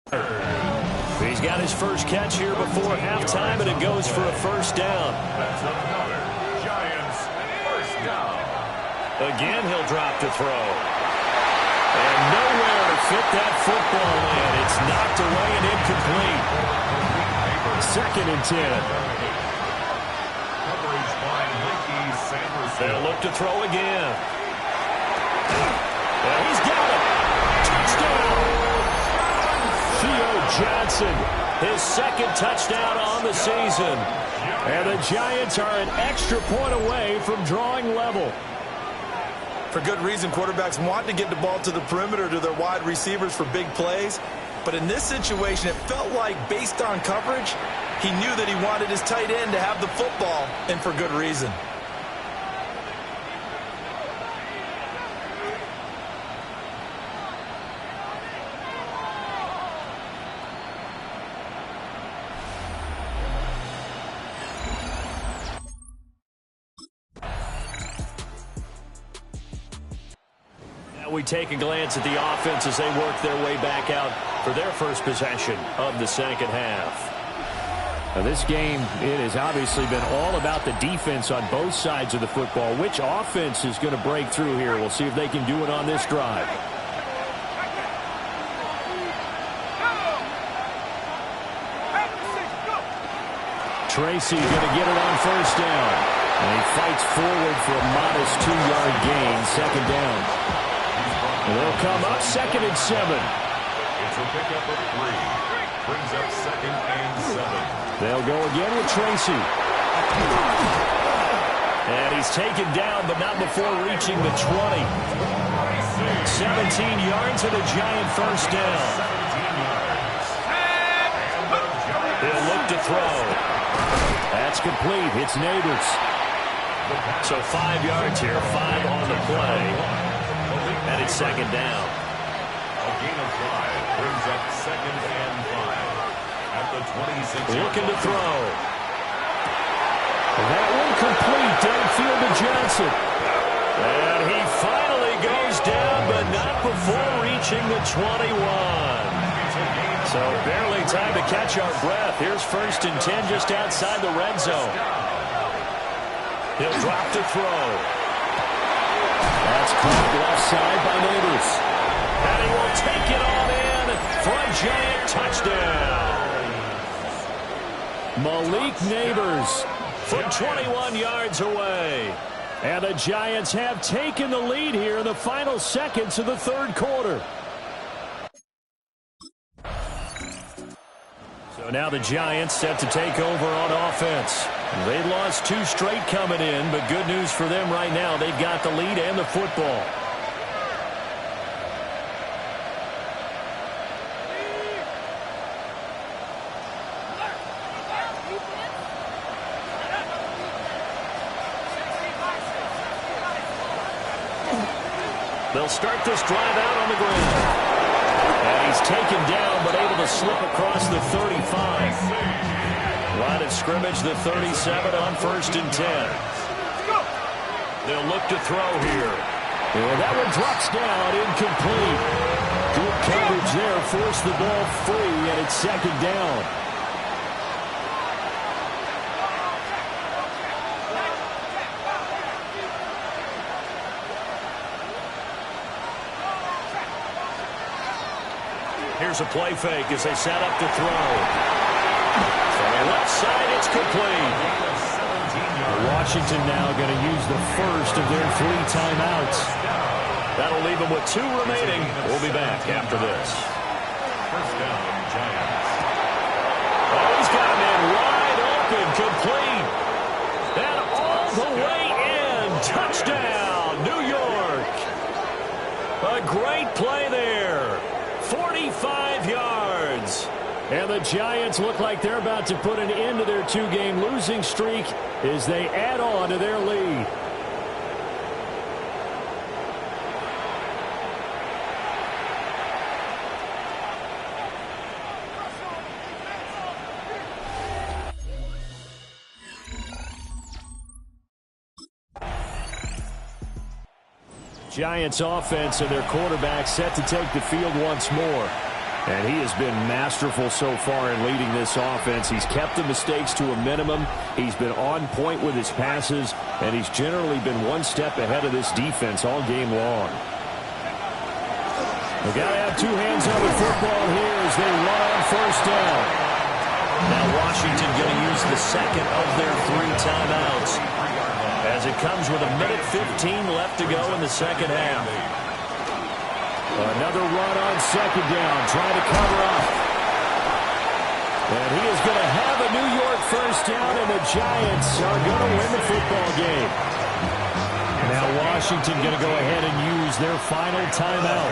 He's got his first catch here before halftime, and it goes for a first down. That's another Giants first down. Again, he'll drop to throw. And nowhere to fit that football in. It's knocked away and incomplete. 2nd and 10. Coverage by Mickey Sanderson. They'll look to throw again. And he's got it. Touchdown. Theo Johnson, his 2nd touchdown on the season. And the Giants are an extra point away from drawing level. For good reason, quarterbacks want to get the ball to the perimeter to their wide receivers for big plays. But in this situation, it felt like, based on coverage, he knew that he wanted his tight end to have the football, and for good reason. We take a glance at the offense as they work their way back out for their first possession of the second half. Now this game, it has obviously been all about the defense on both sides of the football. Which offense is going to break through here? We'll see if they can do it on this drive. Tracy's going to get it on first down. And he fights forward for a modest 2-yard gain, 2nd down. And they'll come up 2nd and 7. It's a pickup of 3. Brings up 2nd and 7. They'll go again with Tracy. And he's taken down, but not before reaching the 20. 17 yards and a Giant first down. He'll look to throw. That's complete. It's Neighbors. So 5 yards here, 5 on the play. And it's 2nd down. A gain of 5 brings up 2nd and 5 at the 26. Looking to throw. That one complete downfield to Johnson. And he finally goes down, but not before reaching the 21. So barely time to catch our breath. Here's 1st and 10 just outside the red zone. He'll drop to throw. That's caught left side by Neighbors. And he will take it on in for a Giant touchdown. Malik Neighbors from 21 yards away. And the Giants have taken the lead here in the final seconds of the 3rd quarter. So now the Giants set to take over on offense. They lost 2 straight coming in, but good news for them right now. They've got the lead and the football. They'll start this drive out on the ground. And he's taken down, but able to slip across the 35. Line of scrimmage, the 37 on 1st and 10. They'll look to throw here. And that one drops down, incomplete. Good coverage there, forced the ball free, and it's 2nd down. Here's a play fake as they set up to throw. From the left side, it's complete. Washington now going to use the first of their 3 timeouts. That'll leave them with 2 remaining. We'll be back after this. First down, Giants. Oh, he's got him in wide open, complete. And all the way in. Touchdown, New York. A great play there. 45 yards. And the Giants look like they're about to put an end to their 2-game losing streak as they add on to their lead. Giants offense and their quarterback set to take the field once more. And he has been masterful so far in leading this offense. He's kept the mistakes to a minimum. He's been on point with his passes, and he's generally been one step ahead of this defense all game long. They've got to have two hands on the football here as they run on first down. Now Washington going to use the second of their 3 timeouts as it comes with 1:15 left to go in the second half. Another run on second down, trying to cover up. And he is going to have a New York first down, and the Giants are going to win the football game. Now Washington going to go ahead and use their final timeout.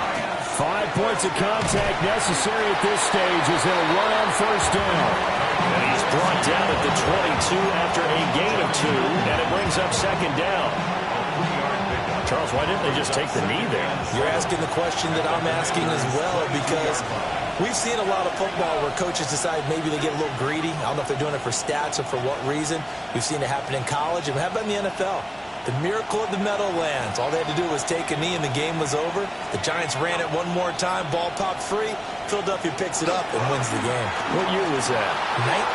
5 points of contact necessary at this stage as they'll run on first down. And he's brought down at the 22 after a gain of 2, and it brings up second down. Charles, why didn't they just take the knee there? You're asking the question that I'm asking as well, because we've seen a lot of football where coaches decide maybe they get a little greedy. I don't know if they're doing it for stats or for what reason. We've seen it happen in college, and how about in the NFL? The miracle of the Meadowlands. All they had to do was take a knee and the game was over. The Giants ran it one more time. Ball popped free. Philadelphia picks it up and wins the game. What year was that?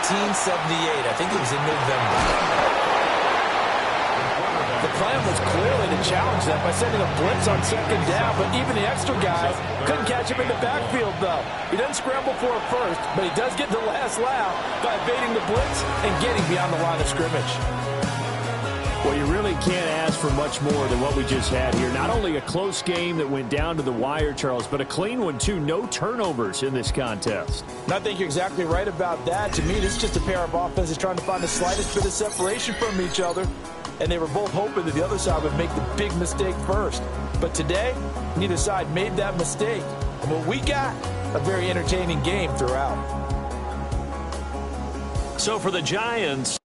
1978. I think it was in November. The plan was clearly to challenge them by sending a blitz on second down, but even the extra guys couldn't catch him in the backfield, though. He doesn't scramble for it first, but he does get the last laugh by evading the blitz and getting beyond the line of scrimmage. Well, you really can't ask for much more than what we just had here. Not only a close game that went down to the wire, Charles, but a clean one, too. No turnovers in this contest. And I think you're exactly right about that. To me, this is just a pair of offenses trying to find the slightest bit of separation from each other. And they were both hoping that the other side would make the big mistake first. But today, neither side made that mistake. And what we got, a very entertaining game throughout. So for the Giants,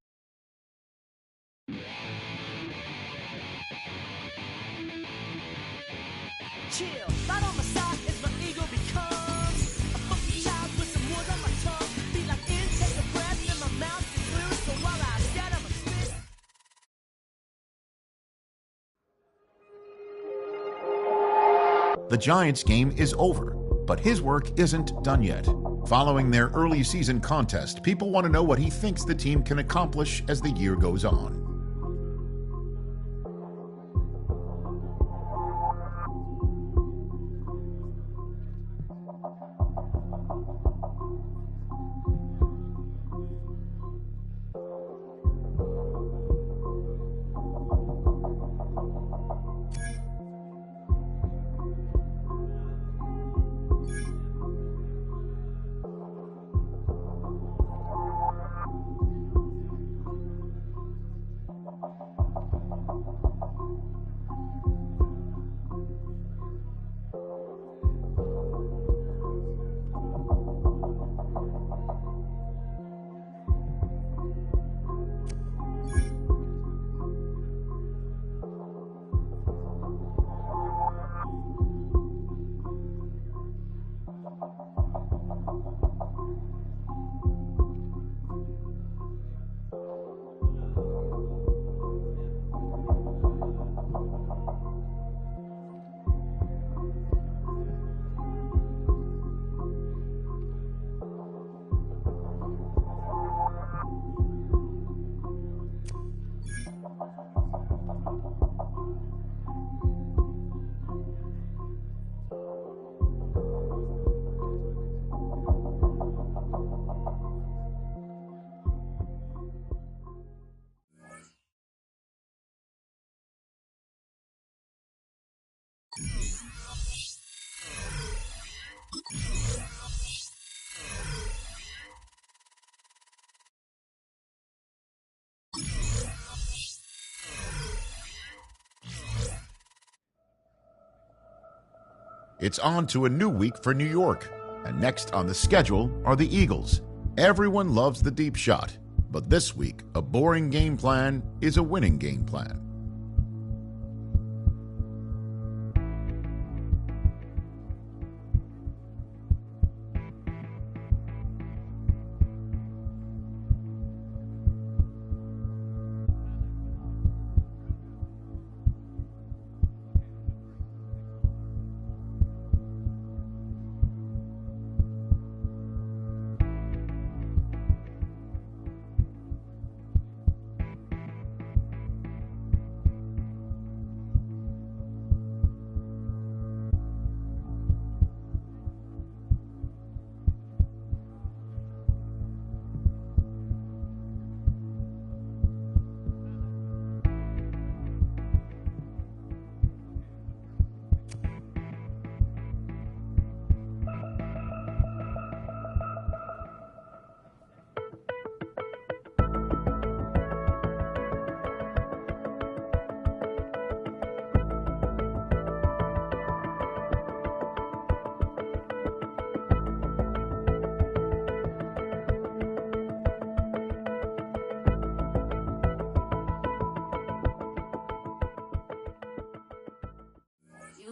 chill. Right on my side as my ego becomes a funky child with some wood on my tongue. Feel like intake a breath in my mouth is clear, so while I scatter my spit. The Giants game is over, but his work isn't done yet. Following their early season contest, people want to know what he thinks the team can accomplish as the year goes on. It's on to a new week for New York, and next on the schedule are the Eagles. Everyone loves the deep shot, but this week, a boring game plan is a winning game plan.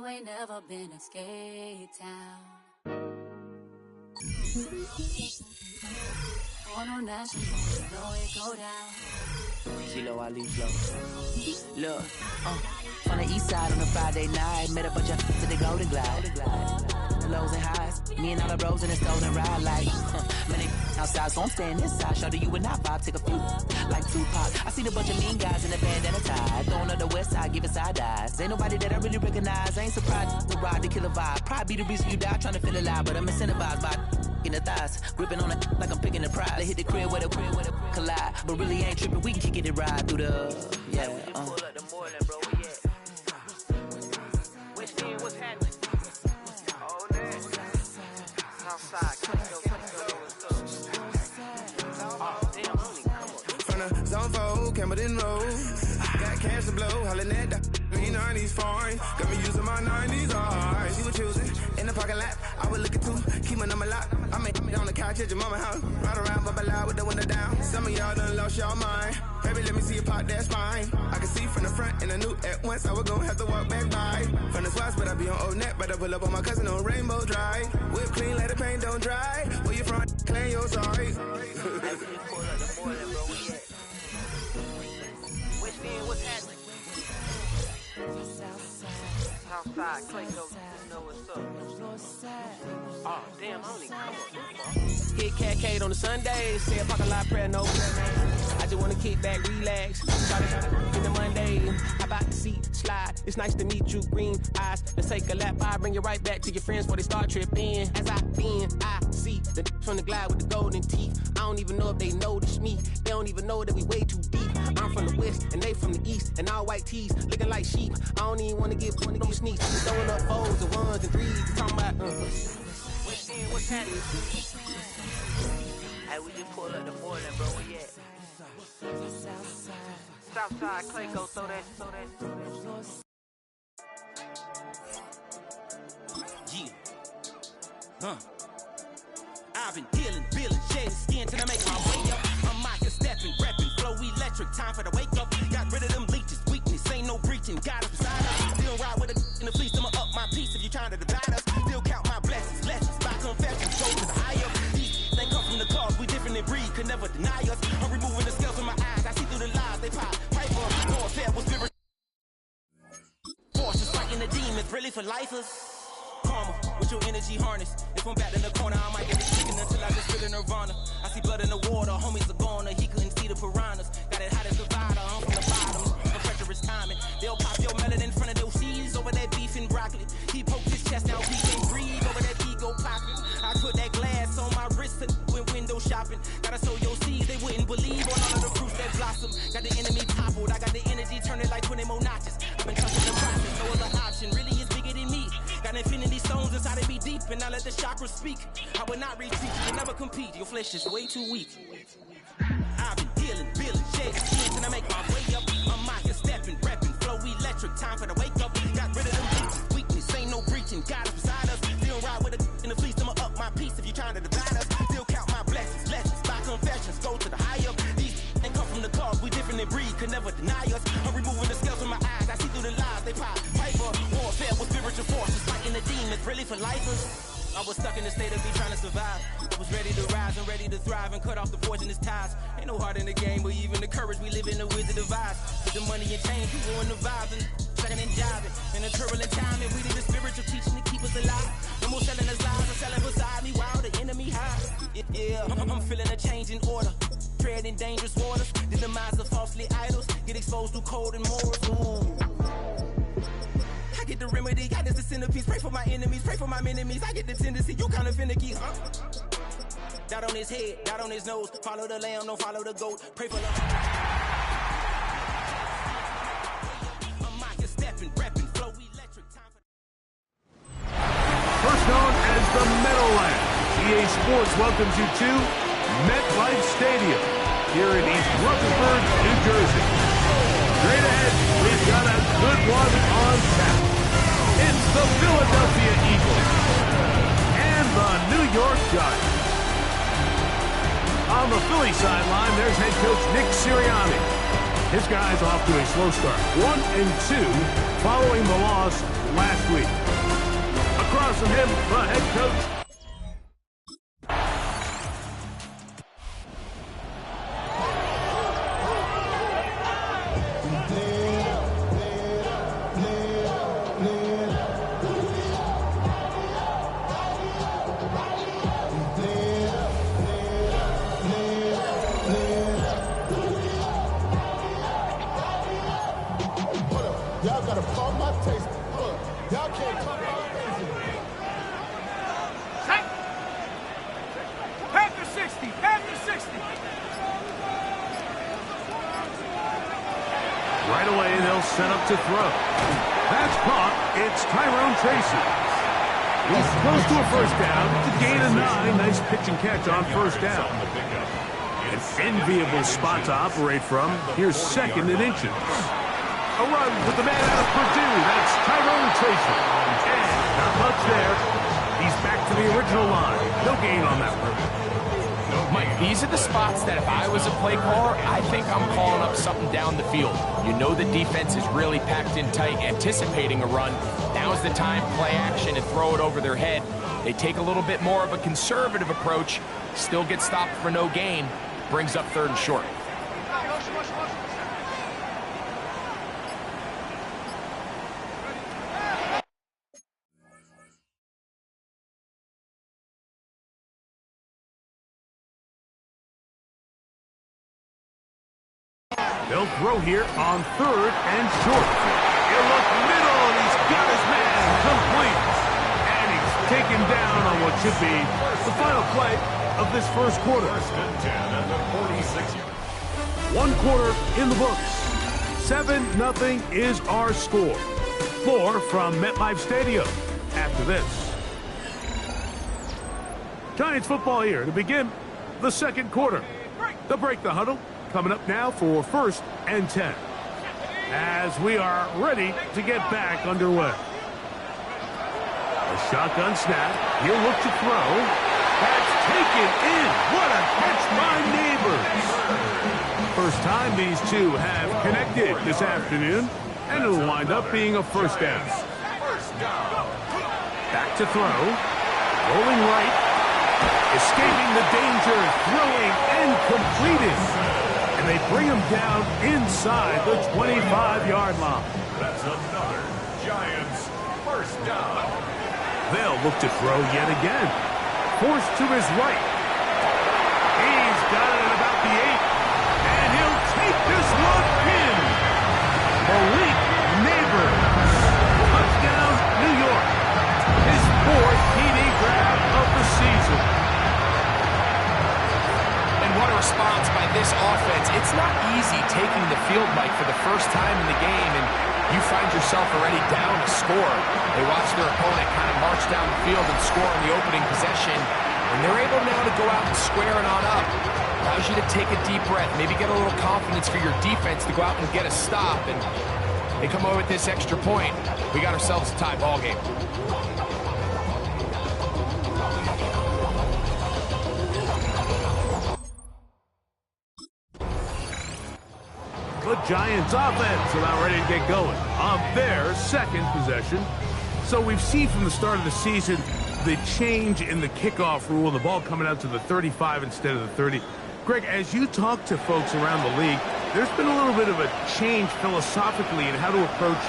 You ain't never been in Skate Town. On a national, you know it go down. Kilo Ali flow. Look, from the east side on a Friday night, met a bunch of to the Golden Glide. The lows and highs, me and all the bros in the stolen ride like many outside, so I'm staying inside. Show you and I vibe, take a few like Tupac. I see a bunch of mean guys in the bandana tie, throwing up the west side, giving side eyes. Ain't nobody that I really recognize. I ain't surprised to ride the killer vibe. Probably be the reason you die trying to feel alive, but I'm incentivized by in the thighs, gripping on it like I'm picking the prize. They hit the crib with a collide, but really ain't tripping. We can kick it and ride through the yeah. We just pull up the morning, bro. We at West End, what's happening? Oh, man. Southside, come on. Damn, homie, come on. From the zone 4, Campbellton Road. Got cash to blow, hollin' at the green 90s foreign. Got me using my 90s, alright. She was choosing in the parking lot. I was looking too, keep my number locked. I made me on the couch at your mama house. Ride around, bubble loud with the window down. Some of y'all done lost y'all mind. Baby, let me see you pop, that's fine. I can see from the front and I knew at once I was gonna have to walk back by. From the spots, but I be on Old Net. But I pull up on my cousin on Rainbow Drive. Whip clean, let the paint don't dry. Where you from? Claim your sorry. Hey, we just pull up the morning, bro. We at West End, what's happening? Southside, Clayco, you know what's up. Oh, damn, homie, come on. Hit Catcade on the Sundays, say a parking lot prayer, no prayer. I just wanna kick back, relax. Started in the Monday. How about the seat slide? It's nice to meet you, green eyes. Let's take a lap. I bring you right back to your friends before they start tripping. As I see the from the glide with the golden teeth. I don't even know if they notice me. They don't even know that we way too deep. I'm from the west and they from the east, and all white tees looking like sheep. I don't even wanna get one of them sneaks. Throwing up fours and ones and threes. Talking about West End, what's happening? Hey, we just pull up the morning, bro. We at Southside, Clayco, throw that. Yeah. I've been dealing, shedding skin till I make my way up. I'm out here stepping, repping, flow electric. Time for the wake up. Got rid of them leeches, weakness, ain't no breaching. Got us beside us. Still ride with a in the fleece. I'ma up my piece if you trying to divide us. Still count my blessings, lessons, by confessions. Go to the higher. They come from the cause, we different in breed, could never deny us. I'm removing the scales from my eyes. I see through the lies they pop. Piper, warfare was spirit. Forces fighting the demons, really for lifers. Karma, with your energy harness. If I'm back in the corner, I might get it chicken until I just feel in nirvana. I see blood in the water, homies are gone, he couldn't see the piranhas. Got it hot as divider, I'm from the bottom. The pressure is timing. They'll pop your melon in front of those seeds over that beef and broccoli. He poked his chest out, he can't breathe over that ego pocket. I put that glass on my wrist and went window shopping. Gotta sow your seeds, they wouldn't believe on all of the fruits that blossom. Got the enemy toppled, I got the energy, turn it like 20 more notches. I've been trusting the process, no other option, really is bigger than me. Got infinity stones inside of me deep, and I let the chakras speak. I would not retreat, you can never compete, your flesh is way too weak. I've been dealing, shedding skins, and I make my way up. I'm out here stepping, repping, flow electric, time for the wake up. Got rid of them leeches, weakness, ain't no breaching, got us beside us. Still ride with a in the fleece, I'ma up my piece if you trying to divide us. Still count my blessings, lessons, by confessions, go to the higher. These ain't come from the cause, we different in breed, could never deny us. I'm removing the scales from my eyes, I see through the lies they pop. Piper, warfare with spiritual forces, fighting the demons, really for lifers. I was stuck in the state of me trying to survive. I was ready to rise and ready to thrive and cut off the poisonous ties. Ain't no heart in the game, but even the courage we live in the wizard of eyes. With the money and change, we ruin the vibes and second and jiving. In a turbulent time, and we need a spiritual teaching to keep us alive. No more selling us lies, I'm selling beside me while the enemy hides. Yeah, I'm feeling a change in order. Treading dangerous waters, the demise of falsely idols. Get exposed through cold and morals. Ooh. I get the remedy, God is the centerpiece. Pray for my enemies, pray for my enemies. I get the tendency, you kind of finicky, huh? Dot on his head, dot on his nose. Follow the lamb, don't follow the goat. Pray for the... I'm out here stepping, repping, flow electric time for... First known as the Meadowlands, EA Sports welcomes you to MetLife Stadium here in East Rutherford, New Jersey. Straight ahead, we've got a good one on tap. It's the Philadelphia Eagles and the New York Giants. On the Philly sideline, there's head coach Nick Sirianni. His guys off to a slow start, 1-2, following the loss loss last week. Across from him, the head coach. Y'all gotta pump my taste. Y'all can't talk about crazy. Panther 60! Panther 60! Right away, they'll set up to throw. That's caught. It's Tyrone Tracy. He's close to a first down. It's a gain of 9. Nice pitch and catch on first down. An enviable spot to operate from. Here's second and inches. A run with the man out of Purdue. That's Tyrone Tracy. And not much there. He's back to the original line. No gain on that one. Mike, these are the spots that if I was a play caller, I think I'm calling up something down the field. You know the defense is really packed in tight, anticipating a run. Now's the time, play action and throw it over their head. They take a little bit more of a conservative approach, still get stopped for no gain, brings up 3rd and short. They'll throw here on 3rd and short. He'll look middle, and he's got his man complete. And he's taken down on what should be the final play of this first quarter. 1 quarter in the books. 7-0 is our score. More from MetLife Stadium after this. Giants football here to begin the second quarter. They'll break the huddle. Coming up now for 1st and 10. As we are ready to get back underway. A shotgun snap. He'll look to throw. That's taken in. What a catch by Neighbors. First time these two have connected this afternoon. And it'll wind up being a first down. Back to throw. Rolling right. Escaping the danger. Throwing and completing. And they bring him down inside the 25-yard line. That's another Giants first down. They'll look to throw yet again. Forced to his right. He's got it at about the 8. And he'll take this one in. Malik Neighbors. Touchdown, New York. His 4th TD grab of the season. What a response by this offense. It's not easy taking the field, Mike, for the first time in the game, and you find yourself already down a score. They watch their opponent kind of march down the field and score on the opening possession, and they're able now to go out and square it on up. Allows you to take a deep breath, maybe get a little confidence for your defense to go out and get a stop, and they come over with this extra point. We got ourselves a tie ball game. The Giants offense about ready to get going on their second possession. So we've seen from the start of the season the change in the kickoff rule, the ball coming out to the 35 instead of the 30. Greg, as you talk to folks around the league, there's been a little bit of a change philosophically in how to approach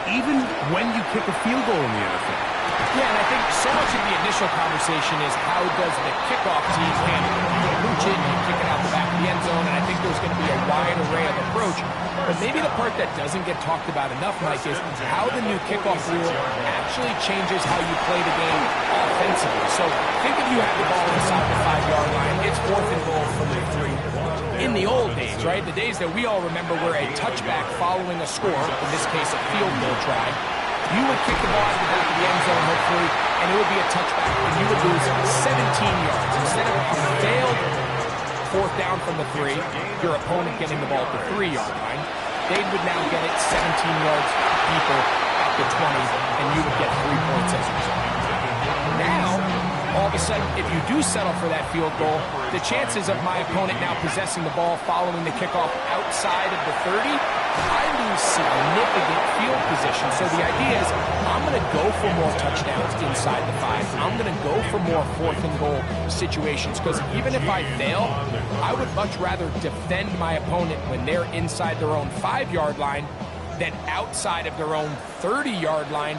even when you kick a field goal in the NFL. Yeah, and I think so much of the initial conversation is how does the kickoff team handle it? You mooch it, you kick it out the back of the end zone, and I think there's going to be a wide array of approach. But maybe the part that doesn't get talked about enough, Mike, is how the new kickoff rule actually changes how you play the game offensively. So think if you have the ball inside the 5-yard line, it's 4th and goal from the 3. In the old days, right, the days that we all remember were a touchback following a score, in this case a field goal try, you would kick the ball out the back of the end zone, hopefully, and it would be a touchback, and you would lose 17 yards. Instead of a failed 4th down from the 3, your opponent getting the ball at the 3-yard line, they would now get it 17 yards deeper at the 20, and you would get 3 points as a result. Now, all of a sudden, if you do settle for that field goal, the chances of my opponent now possessing the ball following the kickoff outside of the 30, I lose significant field position. So the idea is I'm going to go for more touchdowns inside the 5. I'm going to go for more 4th and goal situations, because even if I fail, I would much rather defend my opponent when they're inside their own 5-yard line than outside of their own 30-yard line,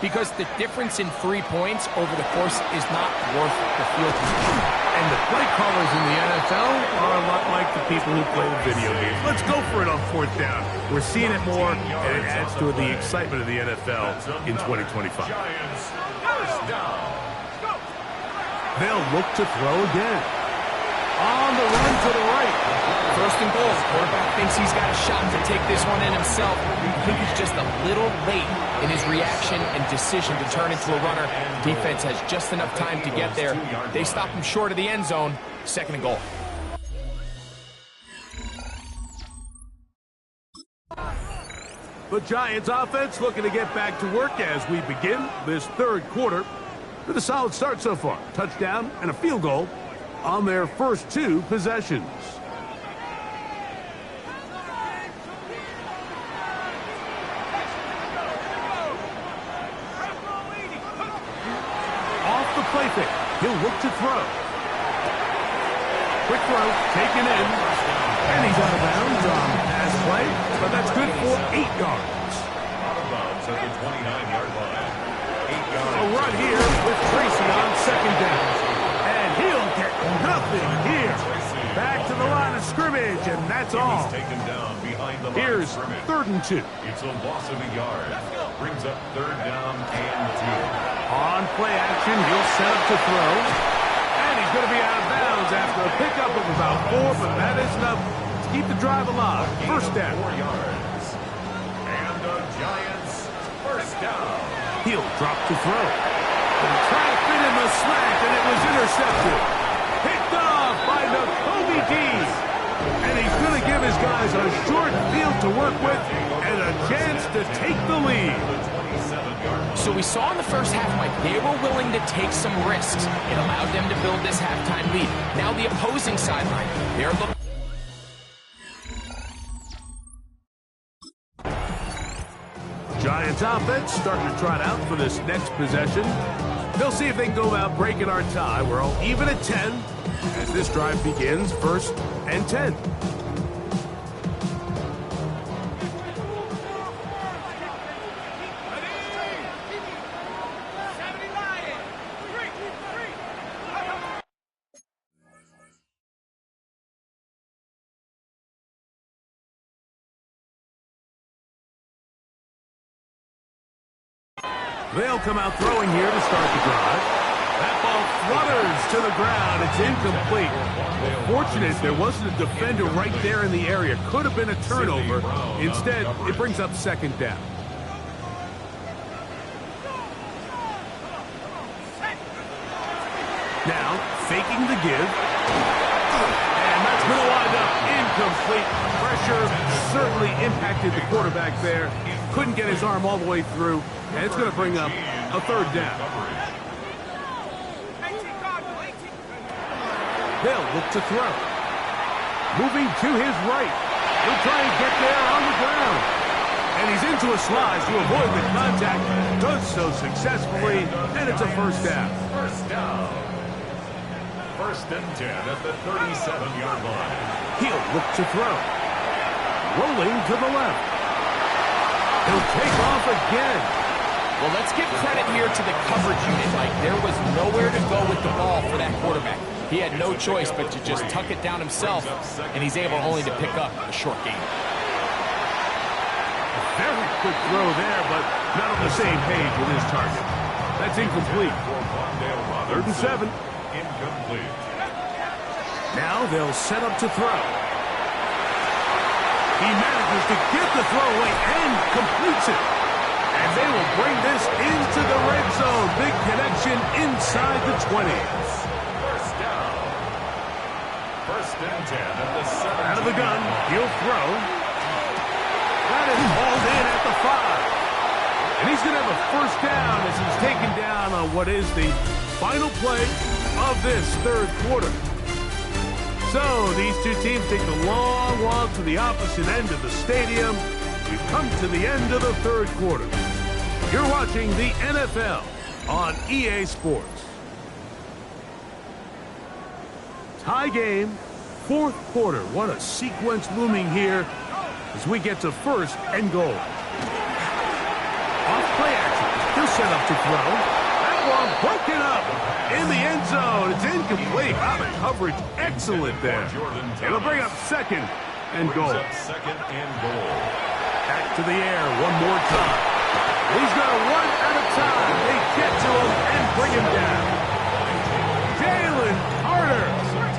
because the difference in 3 points over the course is not worth the field position. And the play callers in the NFL are a lot like the people who play the video games. Let's go for it on 4th down. We're seeing it more, and it adds to the excitement of the NFL in 2025. They'll look to throw again. On the run to the right. 1st and goal. Quarterback thinks he's got a shot to take this one in himself. I think he's just a little late in his reaction and decision to turn into a runner. Defense has just enough time to get there. They stop him short of the end zone. 2nd and goal. The Giants offense looking to get back to work as we begin this 3rd quarter with a solid start so far. Touchdown and a field goal on their first 2 possessions. Off the play fake, he'll look to throw. Quick throw, taken in, and he's out of bounds on the pass play, but that's good for 8 yards. Out of bounds at the 29-yard line. 8 yards. A run here with Tracy on 2nd down. And he'll get nothing here. Back to the line of scrimmage, and that's all. Taken down behind the line. Here's 3rd and 2. It's a loss of a yard. Brings up 3rd down and 2. On play action, he'll set up to throw. And he's going to be out of bounds after a pickup of about 4, but that is enough to keep the drive alive. 1st down. 4 yards. And the Giants, 1st down. He'll drop to throw. And try to fit in the slant, and it was intercepted. Picked off by Nakobe Dean. And he's going to give his guys a short field to work with and a chance to take the lead. So we saw in the first half, Mike, they were willing to take some risks. It allowed them to build this halftime lead. Now the opposing sideline, they're looking. Giants offense starting to trot out for this next possession. They'll see if they can go about breaking our tie. We're all even at 10 as this drive begins. 1st and 10. They'll come out throwing here to start the drive. That ball flutters to the ground. It's incomplete. Fortunate there wasn't a defender right there in the area. Could have been a turnover. Instead, it brings up 2nd down. Now, faking the give. And that's going to wind up incomplete. Pressure certainly impacted the quarterback there. Couldn't get his arm all the way through. And it's going to bring up a 3rd down. They'll look to throw. Moving to his right. He'll try and get there on the ground. And he's into a slide to avoid the contact. Does so successfully. And it's a 1st down. 1st down. 1st and 10 at the 37-yard line. He'll look to throw. Rolling to the left. He'll take off again. Well, let's give credit here to the coverage unit, Mike. There was nowhere to go with the ball for that quarterback. He had no choice but to just tuck it down himself, and he's able only to pick up a short gain. Very quick throw there, but not on the same page with his target. That's incomplete. 3rd and 7. Incomplete. Now they'll set up to throw. He manages to get the throw away and completes it. And they will bring this into the red zone. Big connection inside the 20. 1st down. 1st and 10 at the 7. Out of the gun, he'll throw. That is hauled in at the 5. And he's going to have a 1st down as he's taken down on what is the final play of this third quarter. So these two teams take the long walk to the opposite end of the stadium. We've come to the end of the third quarter. You're watching the NFL on EA Sports. Tie game, fourth quarter. What a sequence looming here as we get to first and goal. Off play action. He'll set up to throw. That one broken up in the end zone. It's incomplete. Wow, the coverage excellent there. It'll bring up second and goal. Second and goal. Back to the air one more time. He's going to run at a time. They get to him and bring him down. Jalen Carter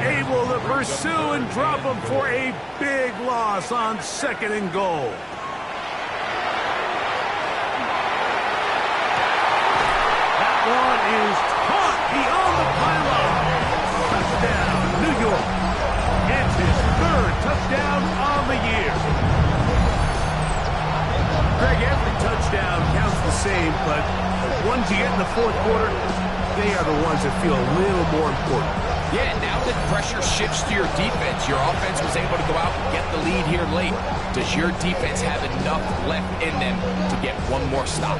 able to pursue and drop him for a big loss on second and goal. That one is caught beyond the pylon. Touchdown, New York. It's his third touchdown on the year. Greg, every touchdown counts the same, but the ones you get in the fourth quarter, they are the ones that feel a little more important. Yeah, now that pressure shifts to your defense, your offense was able to go out and get the lead here late. Does your defense have enough left in them to get one more stop?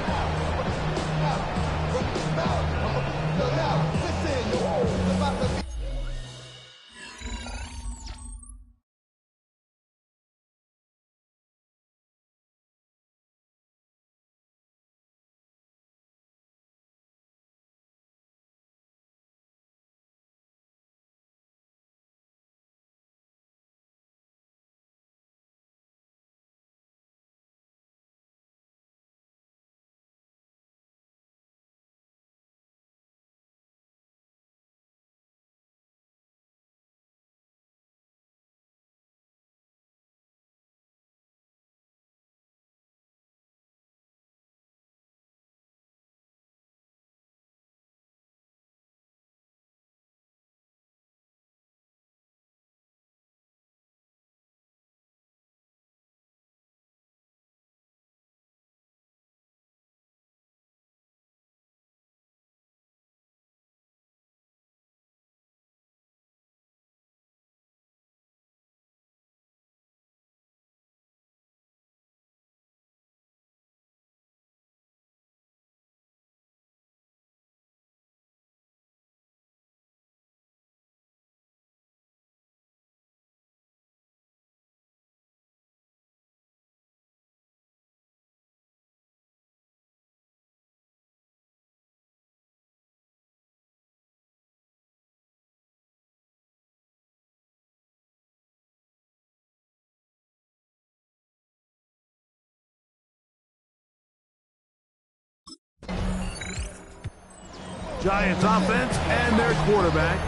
Giants offense and their quarterback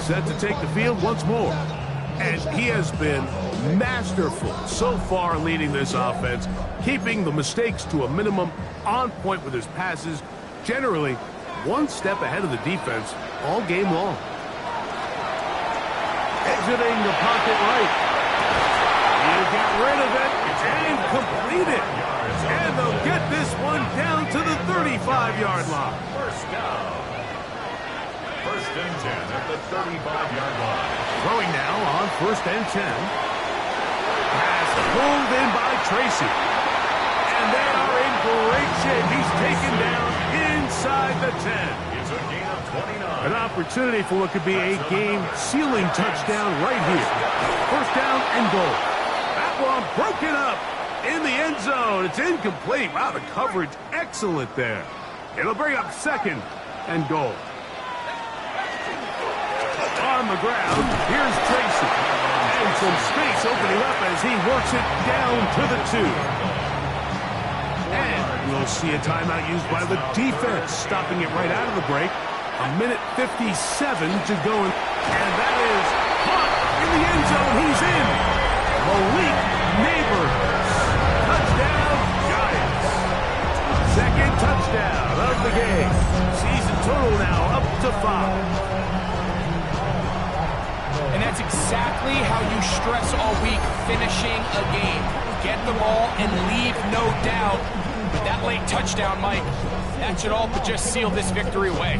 set to take the field once more. And he has been masterful so far leading this offense, keeping the mistakes to a minimum, on point with his passes, generally one step ahead of the defense all game long. Exiting the pocket right. You get rid of it and complete it. And they'll get this one down to the 35-yard line. First down. First and 10 at the 35-yard line. Throwing now on first and 10. Pass pulled in by Tracy. And they are in great shape. He's taken down inside the 10. It's a gain of 29. An opportunity for what could be a game-sealing touchdown right here. First down and goal. That one broken up in the end zone. It's incomplete. Wow, the coverage excellent there. It'll bring up second and goal. On the ground, here's Tracy. And some space opening up as he works it down to the 2. And we'll see a timeout used by the defense, stopping it right out of the break. A minute 57 to go. And that is caught in the end zone. He's in. Malik Neighbors. Touchdown, Giants. Second touchdown of the game. Season total now up to 5. And that's exactly how you stress all week, finishing a game. Get the ball and leave no doubt. But that late touchdown, Mike, that should all but just seal this victory away.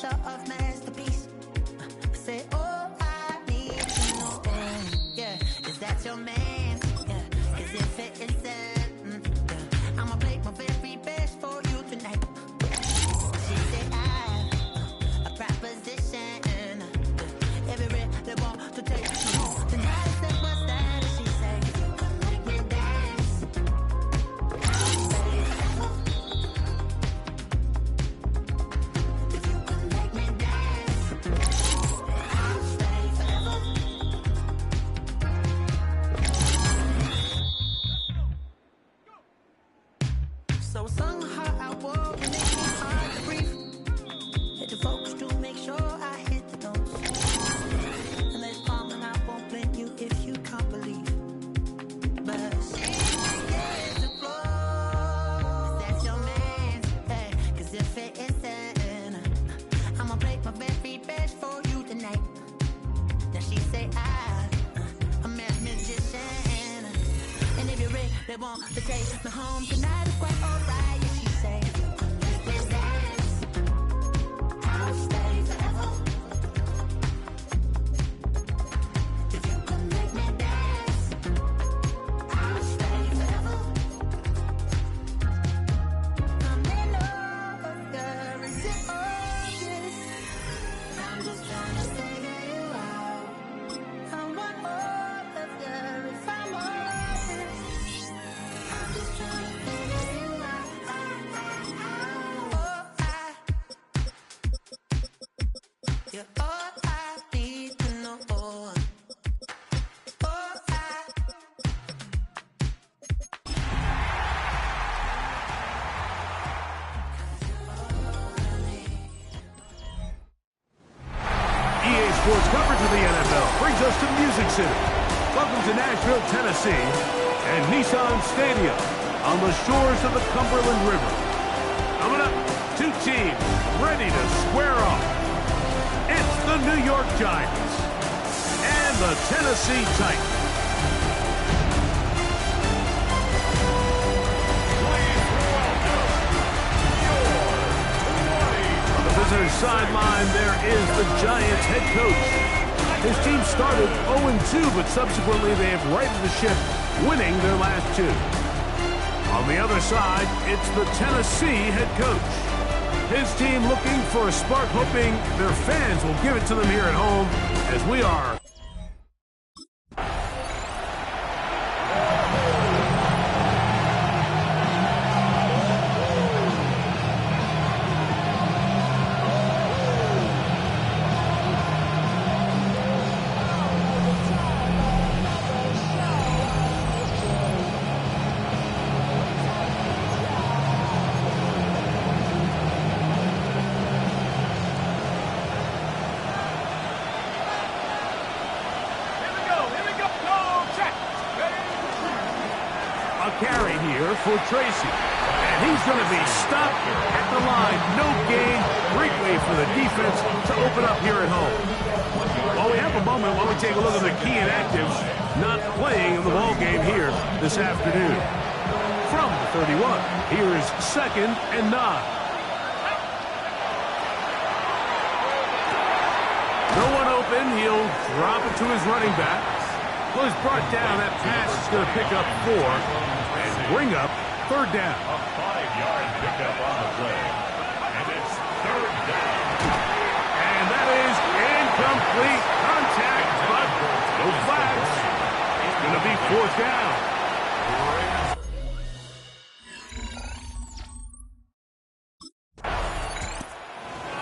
picture of masterpiece. I say, oh, I need to know, yeah, is that your man? Yeah, 'cause if it isn't, yeah, I'ma make my very best for you tonight. She said, a proposition, every really want to take me home tonight. I said, what's that? She said, you can make me dance. If you can make me dance, I'll stay forever. So somehow I walk and make me hard to breathe. Hit the focus to make sure I hit the notes. And let's calm and I won't blame you if you can't believe. But she gets the floor. That's your man. Hey, 'cause if it isn't, I'ma break my very best for you tonight. Then she say I'm a magician. And if you really want to take me home tonight, it's quite alright. Yeah, she say, let's dance. I'll stay forever. If you can make me dance, I'll stay forever. I'm in love, girl, is it obvious? I'm just trying to figure you out. I want all of you if I'm honest. I'm just trying to figure you out. You're all I need to know. EA Sports coverage of the NFL brings us to Music City. Welcome to Nashville, Tennessee, and Nissan Stadium on the shores of the Cumberland River. Coming up, two teams ready to square off. It's the New York Giants and the Tennessee Titans. On the visitor's sideline, there is the Giants head coach. His team started 0-2, but subsequently they have righted the ship, winning their last two. On the other side, it's the Tennessee head coach. His team looking for a spark, hoping their fans will give it to them here at home, as we are. Carry here for Tracy. And he's going to be stopped at the line. No gain. Great way for the defense to open up here at home. While we have a moment, while we take a look at the key inactives not playing in the ball game here this afternoon. From the 31, here is 2nd and 9. No one open. He'll drop it to his running back. Well, he's brought down. That pass is going to pick up 4 and bring up 3rd down. A 5-yard pickup on the play. And it's 3rd down. And that is incomplete contact, but no flags. It's going to be 4th down.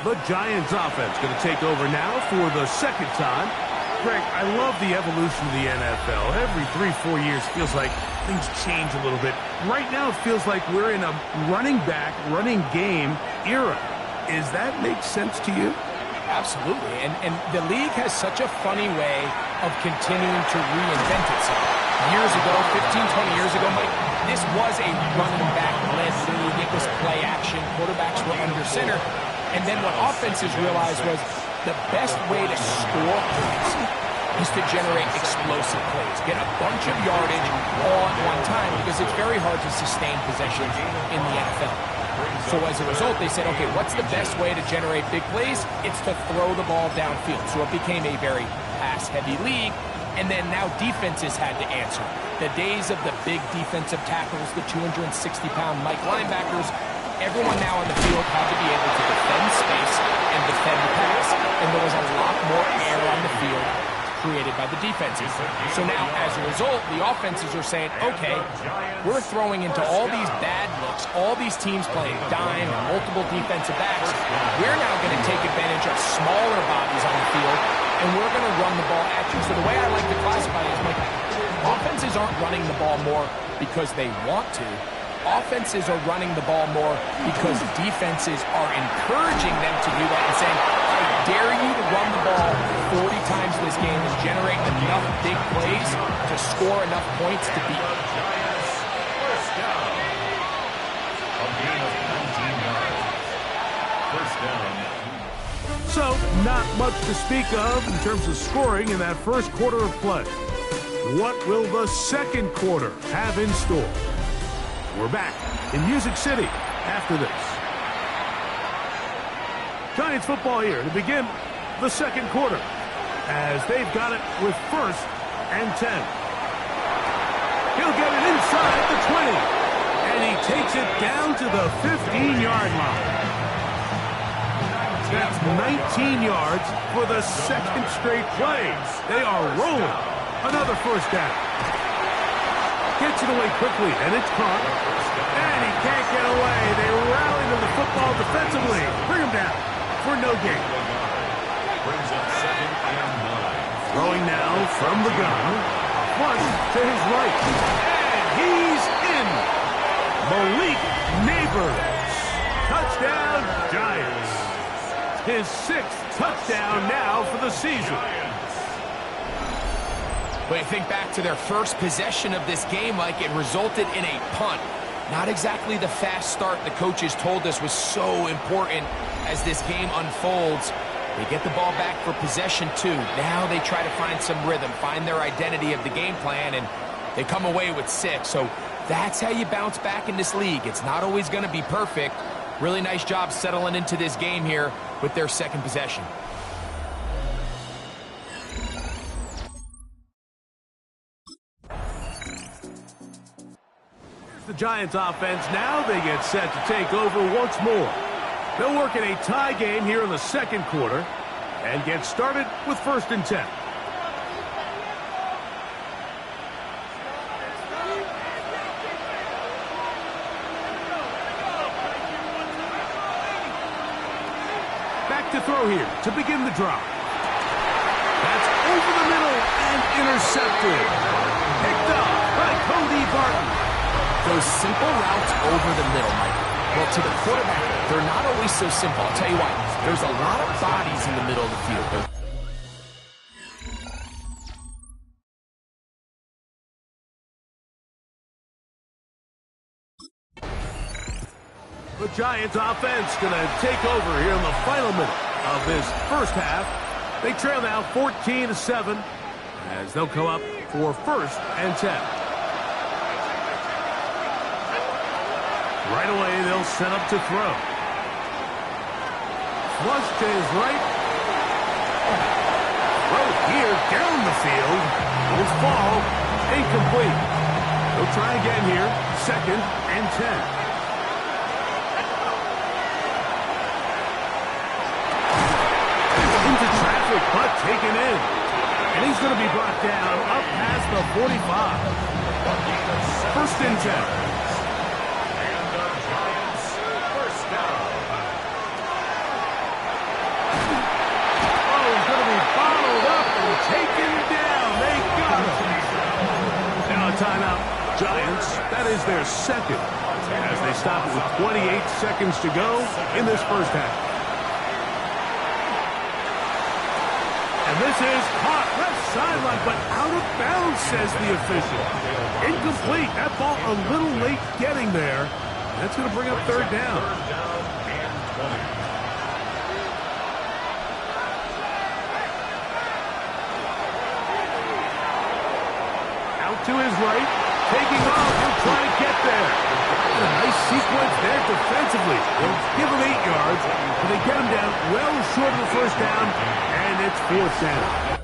The Giants offense going to take over now for the 2nd time. Greg, I love the evolution of the NFL. Every 3-4 years feels like things change a little bit. Right now it feels like we're in a running back, running game era. Does that make sense to you? Absolutely. And the league has such a funny way of continuing to reinvent itself. Years ago, 15, 20 years ago, Mike, this was a running back-led league. It was play action. Quarterbacks were under center. And then what offenses realized was the best way to score points is to generate explosive plays. Get a bunch of yardage all at one time because it's very hard to sustain possessions in the NFL. So as a result, they said, okay, what's the best way to generate big plays? It's to throw the ball downfield. So it became a very pass-heavy league, and then now defenses had to answer. The days of the big defensive tackles, the 260-pound Mike linebackers, everyone now on the field had to be able to defend space and defend the pass. And there was a lot more air on the field created by the defenses. So now, as a result, the offenses are saying, okay, we're throwing into all these bad looks, all these teams playing dime and multiple defensive backs. We're now going to take advantage of smaller bodies on the field, and we're going to run the ball at you. So the way I like to classify it is, like, offenses aren't running the ball more because they want to. Offenses are running the ball more because defenses are encouraging them to do that and saying, I dare you to run the ball 40 times this game and generate enough big plays to score enough points to beat them. First down. A game of 19 yards. First down. So, not much to speak of in terms of scoring in that first quarter of play. What will the second quarter have in store? We're back in Music City after this. Giants football here to begin the second quarter as they've got it with 1st and 10. He'll get it inside the 20, and he takes it down to the 15-yard line. That's 19 yards for the second straight play. They are rolling. Another first down. Gets it away quickly, and it's caught. And he can't get away. They rally to the football defensively. Bring him down for no gain. Brings up 2nd and 9. Throwing now from the gun. Flush to his right. And he's in. Malik Neighbors. Touchdown, Giants. His 6th touchdown now for the season. When I think back to their first possession of this game, like, it resulted in a punt. Not exactly the fast start the coaches told us was so important as this game unfolds. They get the ball back for possession 2. Now they try to find some rhythm, find their identity of the game plan, and they come away with 6. So that's how you bounce back in this league. It's not always going to be perfect. Really nice job settling into this game here with their second possession. The Giants offense now, they get set to take over once more. They'll work in a tie game here in the second quarter and get started with 1st and 10. Back to throw here to begin the drive. That's over the middle and intercepted. Picked up by Cody Barton. Those simple routes over the middle, Mike. Well, to the quarterback, they're not always so simple. I'll tell you why. There's a lot of bodies in the middle of the field. The Giants offense going to take over here in the final minute of this first half. They trail now 14-7 as they'll come up for 1st and 10. Right away, they'll set up to throw. Flush to his right. Throw here down the field. Will fall. Incomplete. They'll try again here. 2nd and 10. Into traffic, but taken in. And he's going to be brought down up past the 45. 1st and 10. Taken down. They got him. Now a timeout. Giants, that is their 2nd, as they stop it with 28 seconds to go in this first half. And this is caught left sideline, but out of bounds, says the official. Incomplete. That ball a little late getting there. That's going to bring up 3rd down. To his right, taking off, he'll try to get there. And a nice sequence there defensively. short of the first down, and it's fourth down.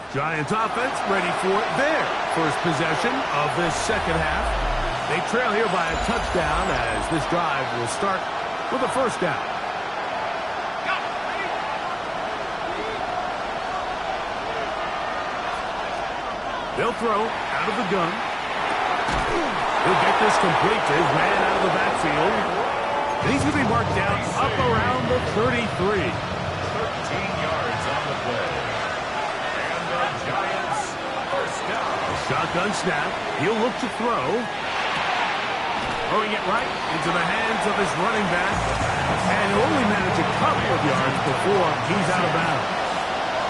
Giants offense ready for their first possession of this second half. They trail here by a touchdown as this drive will start with a first down. They'll throw out of the gun. He'll get this complete to his man out of the backfield. And he's going to be marked down up around the 33. 13 yards on the play. And the Giants first down. Shotgun snap. He'll look to throw. Throwing it right into the hands of his running back. And he'll only manage a couple of yards before he's out of bounds.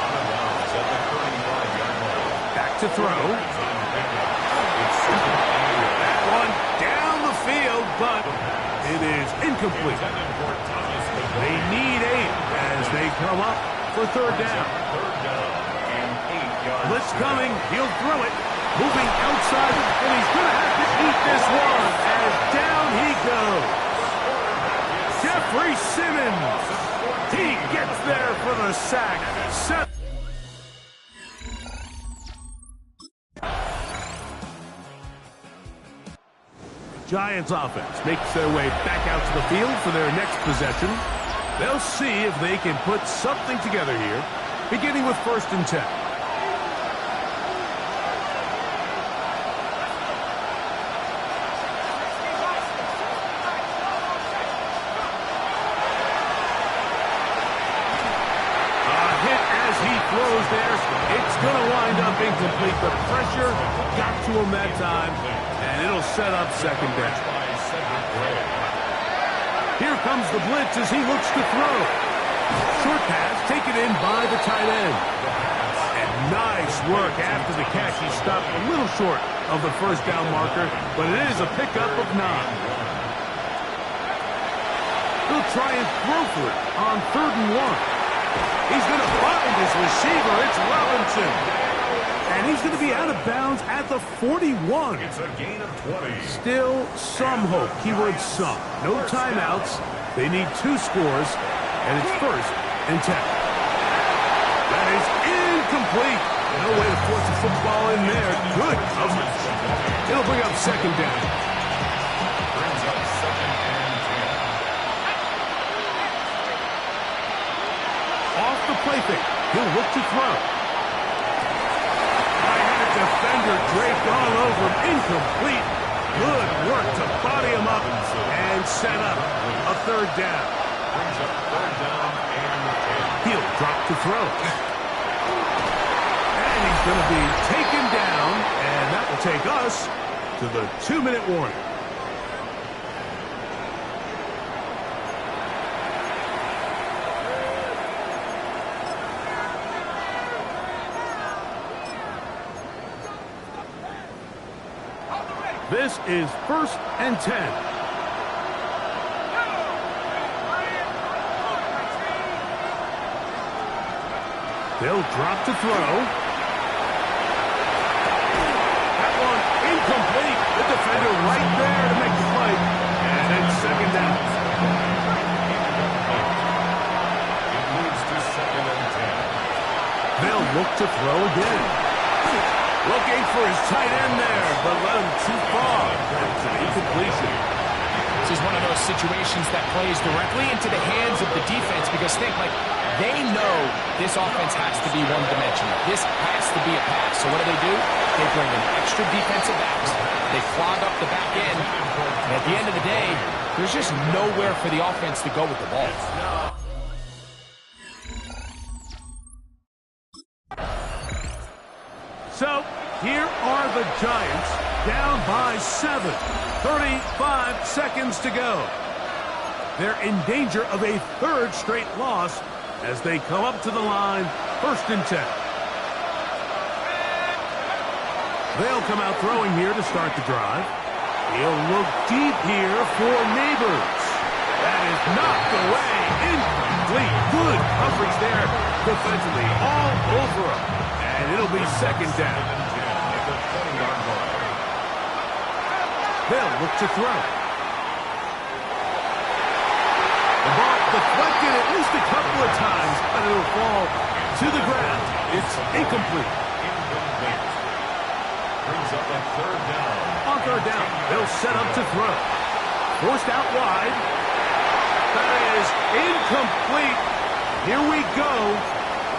Out of bounds at the 35-yard line. Back to throw. That one down the field, but it is incomplete. They need 8 as they come up for third down. Blitz coming. He'll throw it. Moving outside, and he's going to have to eat this one as down he goes. Jeffrey Simmons. He gets there for the sack. Giants offense makes their way back out to the field for their next possession. They'll see if they can put something together here, beginning with 1st and 10. Throws there. It's going to wind up incomplete. The pressure got to him that time, and it'll set up second down. Here comes the blitz as he looks to throw. Short pass taken in by the tight end. And nice work after the catch. He stopped a little short of the first down marker, but it is a pickup of 9. He'll try and throw for it on 3rd and 1. He's going to find his receiver. It's Robinson. And he's going to be out of bounds at the 41. It's a gain of 20. Still some hope. Keyword some. No timeouts. They need 2 scores. And it's 1st and 10. That is incomplete. No way to force a football in there. Good coverage. It'll bring up second down. Brings up 2nd and 10. Off the play fake. He'll look to throw. Right-handed defender draped all over him. Incomplete. Good work to body him up and set up a 3rd down. Brings up 3rd down and 10. He'll drop to throw. And he's going to be taken down, and that will take us to the 2-minute warning. This is 1st and 10. They'll drop to throw. That one incomplete. The defender right there to make the play. And it's second down. It moves to 2nd and 10. They'll look to throw again. Looking for his tight end there, but let him too far. It's an incompletion. This is one of those situations that plays directly into the hands of the defense because think, like, they know this offense has to be one-dimensional. This has to be a pass. So what do? They bring in extra defensive backs. They clog up the back end. And at the end of the day, there's just nowhere for the offense to go with the ball. So, here are the Giants, down by 7. 35 seconds to go. They're in danger of a 3rd straight loss as they come up to the line, 1st and 10. They'll come out throwing here to start the drive. He'll look deep here for Neighbors. That is knocked away, incomplete. Good coverage there defensively, all over him. And it'll be second down. At the 20-yard line. They'll look to throw. deflected at least a couple of times, but it'll fall to the ground. It's incomplete. Brings up a third down. On third down, they'll set up to throw. Forced out wide. That is incomplete. Here we go.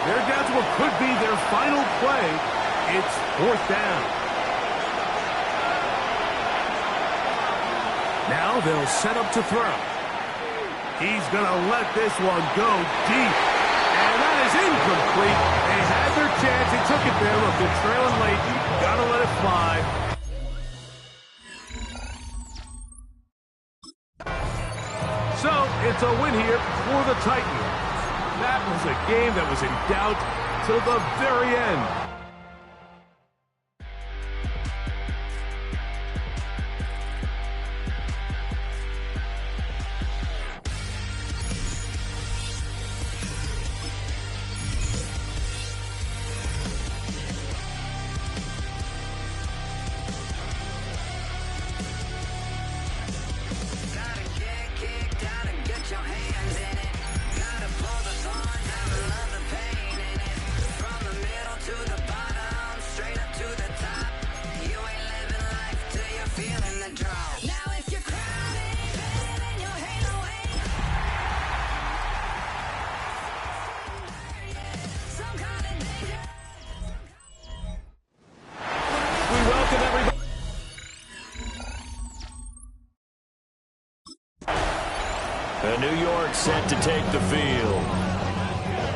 They're down to what could be their final play. It's fourth down. Now they'll set up to throw. He's going to let this one go deep. And that is incomplete. They had their chance. They took it there. Look, they're trailing late. You've got to let it fly. So, it's a win here for the Titans. That was a game that was in doubt till the very end. New York set to take the field.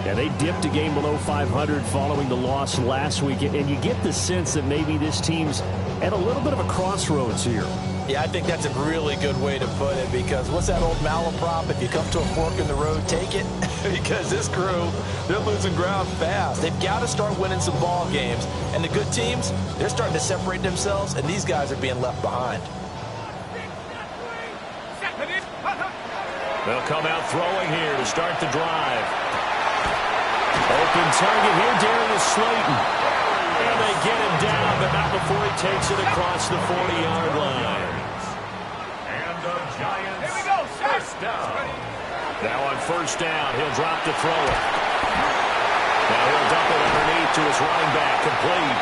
Yeah, they dipped a game below 500 following the loss last week, and you get the sense that maybe this team's at a little bit of a crossroads here. Yeah, I think that's a really good way to put it, because what's that old malaprop? If you come to a fork in the road, take it. Because this crew, they're losing ground fast. They've got to start winning some ball games. And the good teams, they're starting to separate themselves, and these guys are being left behind. They'll come out throwing here to start the drive. Open target here, Darius Slayton. And they get him down, but not before he takes it across the 40-yard line. And the Giants first down. Now on first down, he'll drop to throw it. Now he'll dump it underneath to his running back, complete.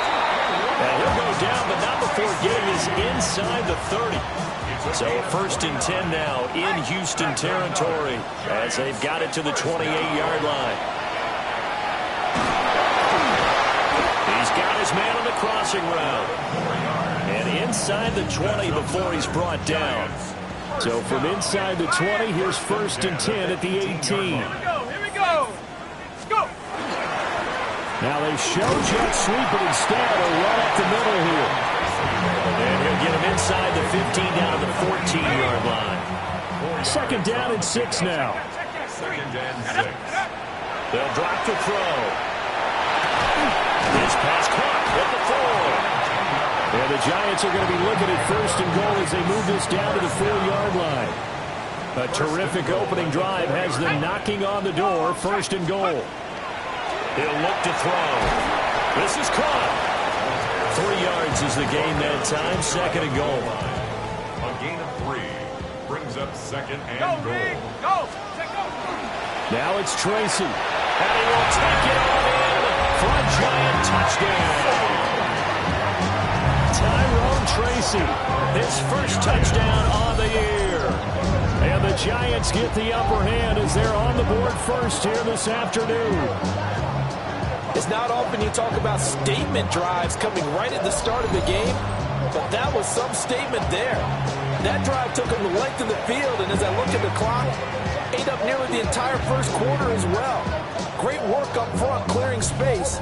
And he'll go down, but not before getting us inside the 30. So first and 10 now in Houston territory as they've got it to the 28-yard line. He's got his man on the crossing route. And inside the 20 before he's brought down. So from inside the 20, here's first and 10 at the 18. Here we go. Let's go. Now they show jet sweep, but instead a run up the middle here. And he'll get him inside the 15 down to the 14-yard line. Second down and 6 now. Second and 6. They'll drop to throw. His pass caught at the 4. And the Giants are going to be looking at first and goal as they move this down to the 4-yard line. A terrific opening drive has them knocking on the door. First and goal. He'll look to throw. This is caught. 3 yards is the gain that time. Second and goal. A gain of 3 brings up second and goal. Go. Now it's Tracy. And he will take it on in for a Giant touchdown. Tyrone Tracy, his first touchdown on the year. And the Giants get the upper hand as they're on the board first here this afternoon. It's not often you talk about statement drives coming right at the start of the game, but that was some statement there. That drive took them the length of the field, and as I look at the clock, ate up nearly the entire first quarter as well. Great work up front, clearing space.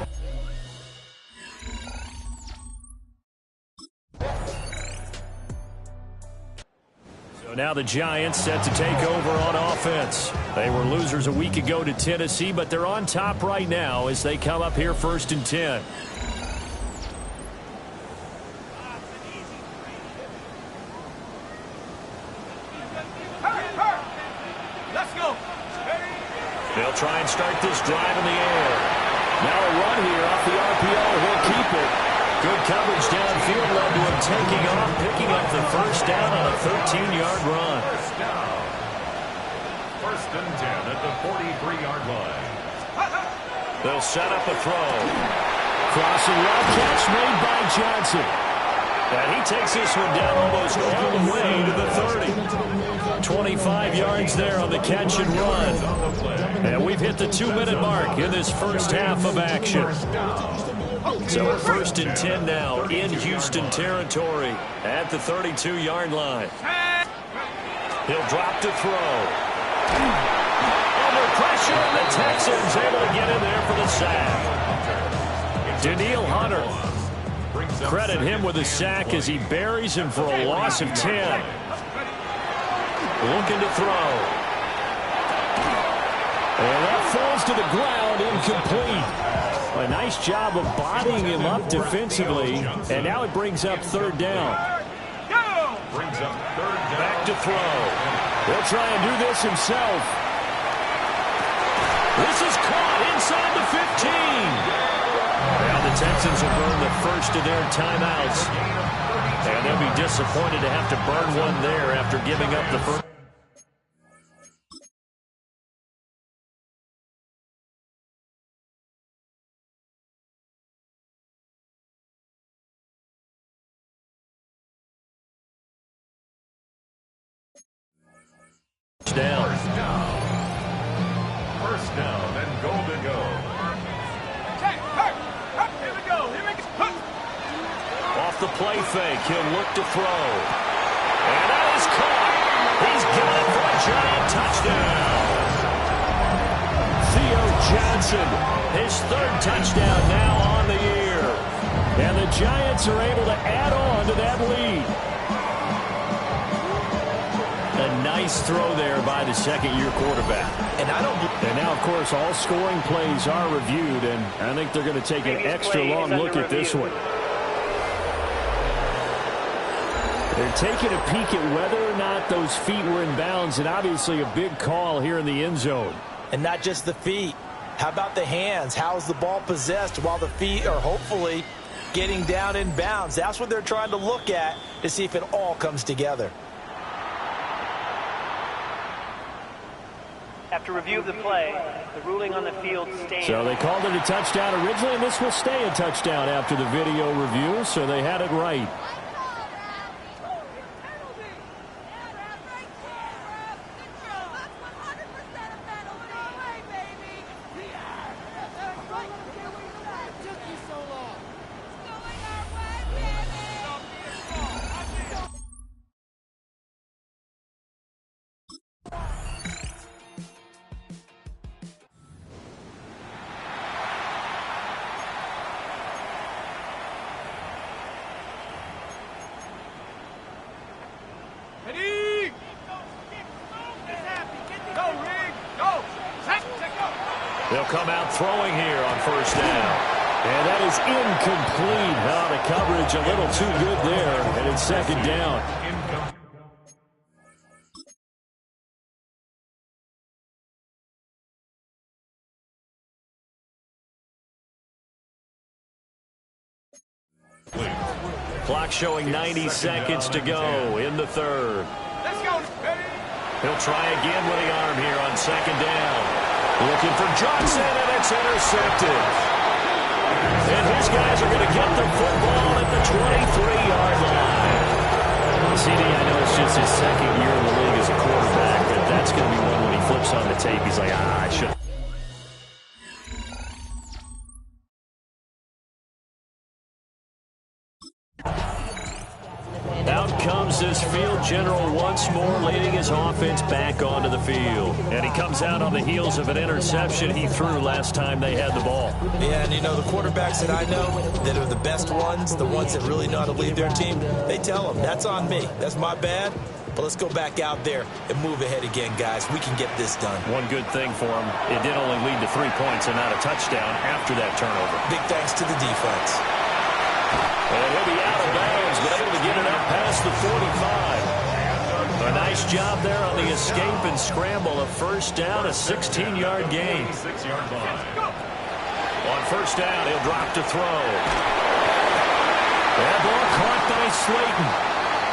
So now the Giants set to take over on offense. They were losers a week ago to Tennessee, but they're on top right now as they come up here first and 10. Let's go. They'll try and start this drive in the air. Now a run here off the RPO. He'll keep it. Good coverage downfield led to him taking off, picking up the first down on a 13-yard run. First and 10 at the 43-yard line. They'll set up a throw. Crossing route catch made by Johnson. And he takes this one down almost all the way to the 30. 25 yards there on the catch and run. And we've hit the 2-minute mark in this first half of action. So we're first and 10 now in Houston territory at the 32-yard line. He'll drop to throw. Under pressure, and the Texans able to get in there for the sack. Danielle Hunter. Credit him with a sack as he buries him for a loss of 10. Looking to throw. And that falls to the ground, incomplete. A nice job of bodying him up defensively, and now it brings up third down. Back to throw. He'll try and do this himself. This is caught inside the 15. Now the Texans will burn the first of their timeouts. And they'll be disappointed to have to burn one there after giving up the first. First down and goal to go. Off the play fake, he'll look to throw. And that is caught. He's got it for a giant touchdown. Theo Johnson, his third touchdown now on the year. And the Giants are able to add on to that lead. A nice throw there by the second-year quarterback. And now, of course, all scoring plays are reviewed, and I think they're going to take an extra long look at this one. They're taking a peek at whether or not those feet were in bounds, and obviously a big call here in the end zone. And not just the feet. How about the hands? How's the ball possessed while the feet are hopefully getting down in bounds? That's what they're trying to look at to see if it all comes together. After review of the play, the ruling on the field stands. So they called it a touchdown originally, and this will stay a touchdown after the video review, so they had it right. They'll come out throwing here on first down. And that is incomplete. Now the coverage a little too good there, and it's second down. Clock showing 90 seconds to go in the third. Let's go. He'll try again with the arm here on second down. Looking for Johnson, and it's intercepted. And his guys are going to get the football at the 23-yard line. CD, I know it's just his second year in the league as a quarterback, but that's going to be one when he flips on the tape. He's like, I should. Out comes this field general once more, leading his offense back onto the field. And he comes out on the heels of an interception he threw last time they had the ball. Yeah, and you know, the quarterbacks that I know that are the best ones, the ones that really know how to lead their team, they tell them, that's on me. That's my bad. But let's go back out there and move ahead again, guys. We can get this done. One good thing for him, it did only lead to 3 points and not a touchdown after that turnover. Big thanks to the defense. And he'll be out of bounds, but able to get it up past the 45. A nice job there on the escape and scramble. A first down, a 16-yard gain. On first down, he'll drop to throw. That ball caught by Slayton.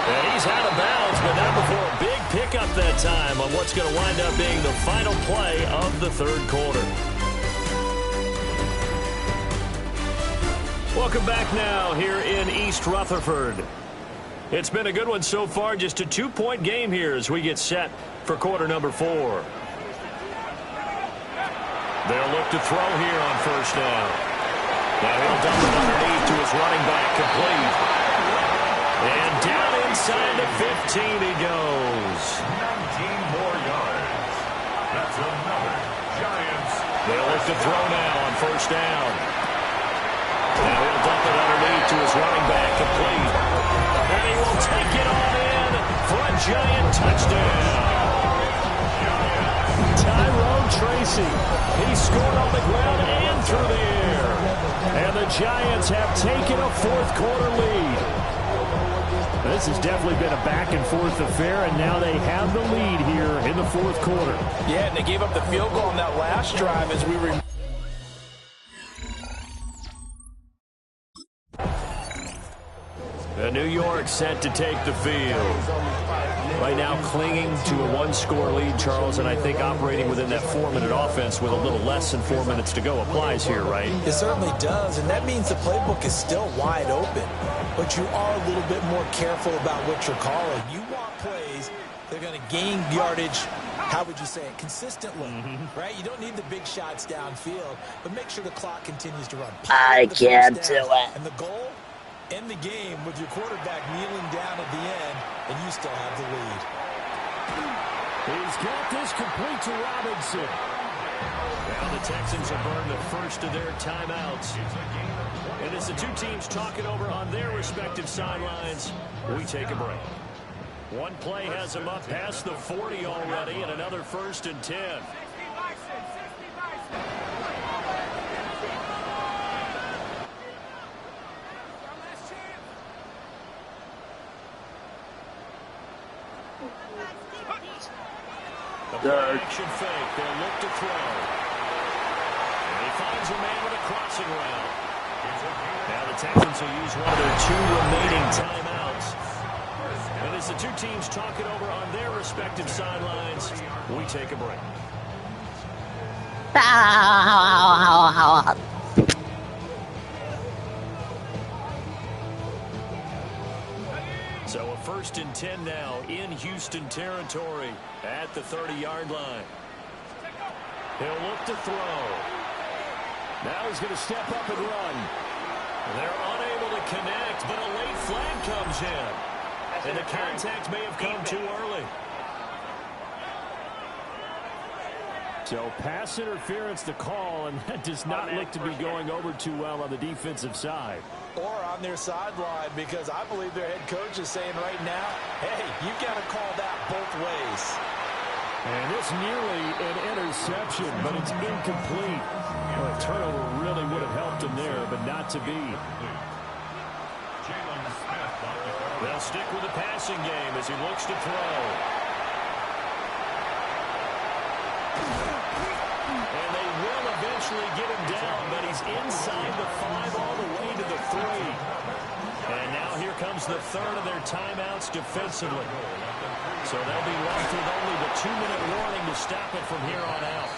And he's out of bounds, but not before a big pickup that time on what's going to wind up being the final play of the third quarter. Welcome back now here in East Rutherford. It's been a good one so far, just a 2-point game here as we get set for quarter number 4. They'll look to throw here on first down. Now he'll dump it underneath to his running back, complete. And down inside the 15 he goes. 19 more yards. That's another Giants. They'll look to throw now on first down. Now he'll dump it underneath to his running back, complete. And he will take it on in for a Giant touchdown. Tyrone Tracy. He scored on the ground and through the air. And the Giants have taken a fourth quarter lead. This has definitely been a back-and-forth affair, and now they have the lead here in the fourth quarter. Yeah, and they gave up the field goal on that last drive as we were... New York set to take the field. Right now clinging to a one-score lead, Charles, and I think operating within that 4-minute offense with a little less than 4 minutes to go applies here, right? It certainly does, and that means the playbook is still wide open. But you are a little bit more careful about what you're calling. You want plays that are going to gain yardage, how would you say it, consistently, right? You don't need the big shots downfield, but make sure the clock continues to run. I can't do it. And the goal? End the game with your quarterback kneeling down at the end, and you still have the lead. He's got this complete to Robinson. Now the Texans have burned the first of their timeouts. And as the two teams talk it over on their respective sidelines, we take a break. One play has them up past the 40 already, and another 1st and 10. Action fake. They'll look to throw. And he finds a man with a crossing route. Now the Texans will use one of their 2 remaining timeouts. And as the two teams talk it over on their respective sidelines, we take a break. So a 1st and 10 now in Houston territory at the 30-yard line. He'll look to throw. Now he's going to step up and run. They're unable to connect, but a late flag comes in. And the contact may have come too early. So pass interference to call, and that does not look to be going over too well on the defensive side. Or on their sideline, because I believe their head coach is saying right now, hey, you got to call that both ways. And it's nearly an interception, but it's incomplete. Well, a turnover really would have helped him there, but not to be. They'll stick with the passing game as he looks to throw. And they will eventually get him down, but he's inside the 5 all the way to the 3. And now here comes the 3rd of their timeouts defensively. So they'll be left with only the 2-minute warning to stop it from here on out.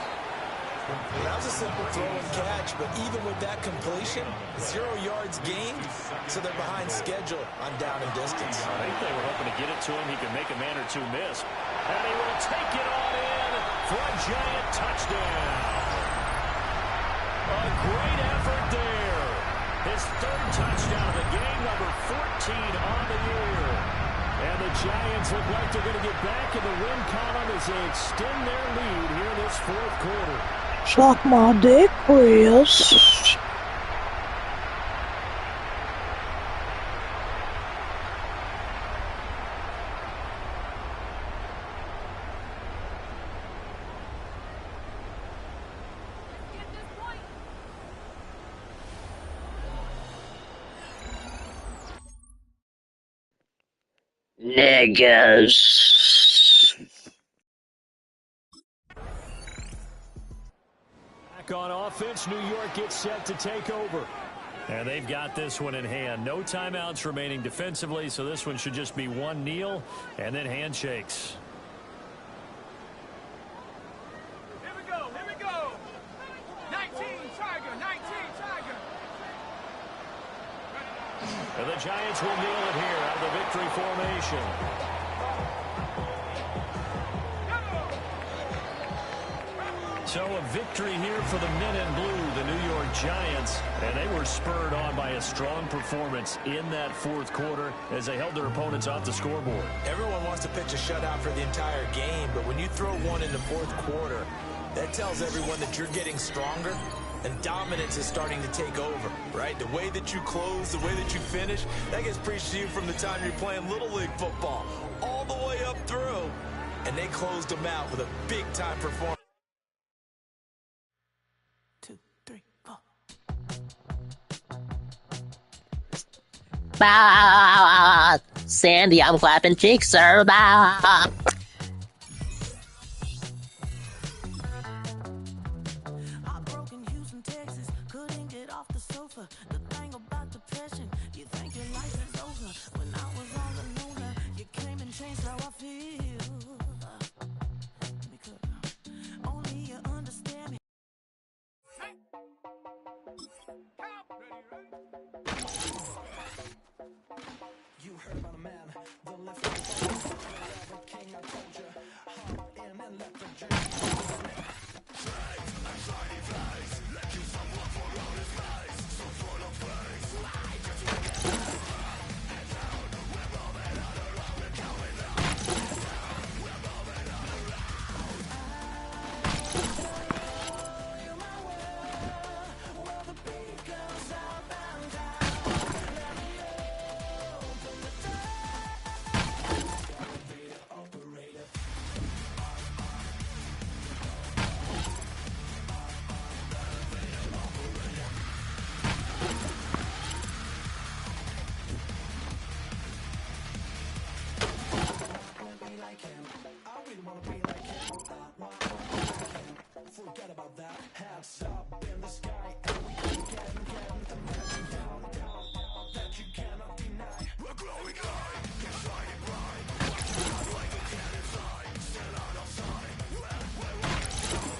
That was a simple throw and catch, but even with that completion, 0 yards gained, so they're behind schedule on down and distance. I think they were hoping to get it to him. He could make a man or 2 miss. And he will take it on in for a Giant touchdown. A great effort there. His 3rd touchdown of the game, number 14 on the year. And the Giants look like they're going to get back in the win column as they extend their lead here in this 4th quarter. Suck my dick, Chris. Niggas. Back on offense, New York gets set to take over. And they've got this one in hand. No timeouts remaining defensively, so this one should just be one kneel and then handshakes. Here we go, here we go. 19, Tiger, 19, Tiger. And the Giants will kneel it here out of the victory formation. So a victory here for the men in blue, the New York Giants, and they were spurred on by a strong performance in that fourth quarter as they held their opponents off the scoreboard. Everyone wants to pitch a shutout for the entire game, but when you throw one in the fourth quarter, that tells everyone that you're getting stronger and dominance is starting to take over, right? The way that you close, the way that you finish, that gets preached to you from the time you're playing Little League football all the way up through, and they closed them out with a big-time performance. Bah, Sandy, I'm clapping cheeks, sir. Bah. You heard about a man, the left forever king, I told you, hop in and let the journey straight and shiny face, let you someone for all his face, so full of praise, I just want to and down, we're moving on around, we're going down, and down, we're moving on around. You're my world, where the beat goes up and down, let me open the door. Elevator operator. I really wanna be like him. I wanna be like him. Forget about that. Hats up in the sky, and we can get the magic down that you cannot deny. We're glowing light, get shining bright. Watching us like a cat inside, still out of sight. We're running down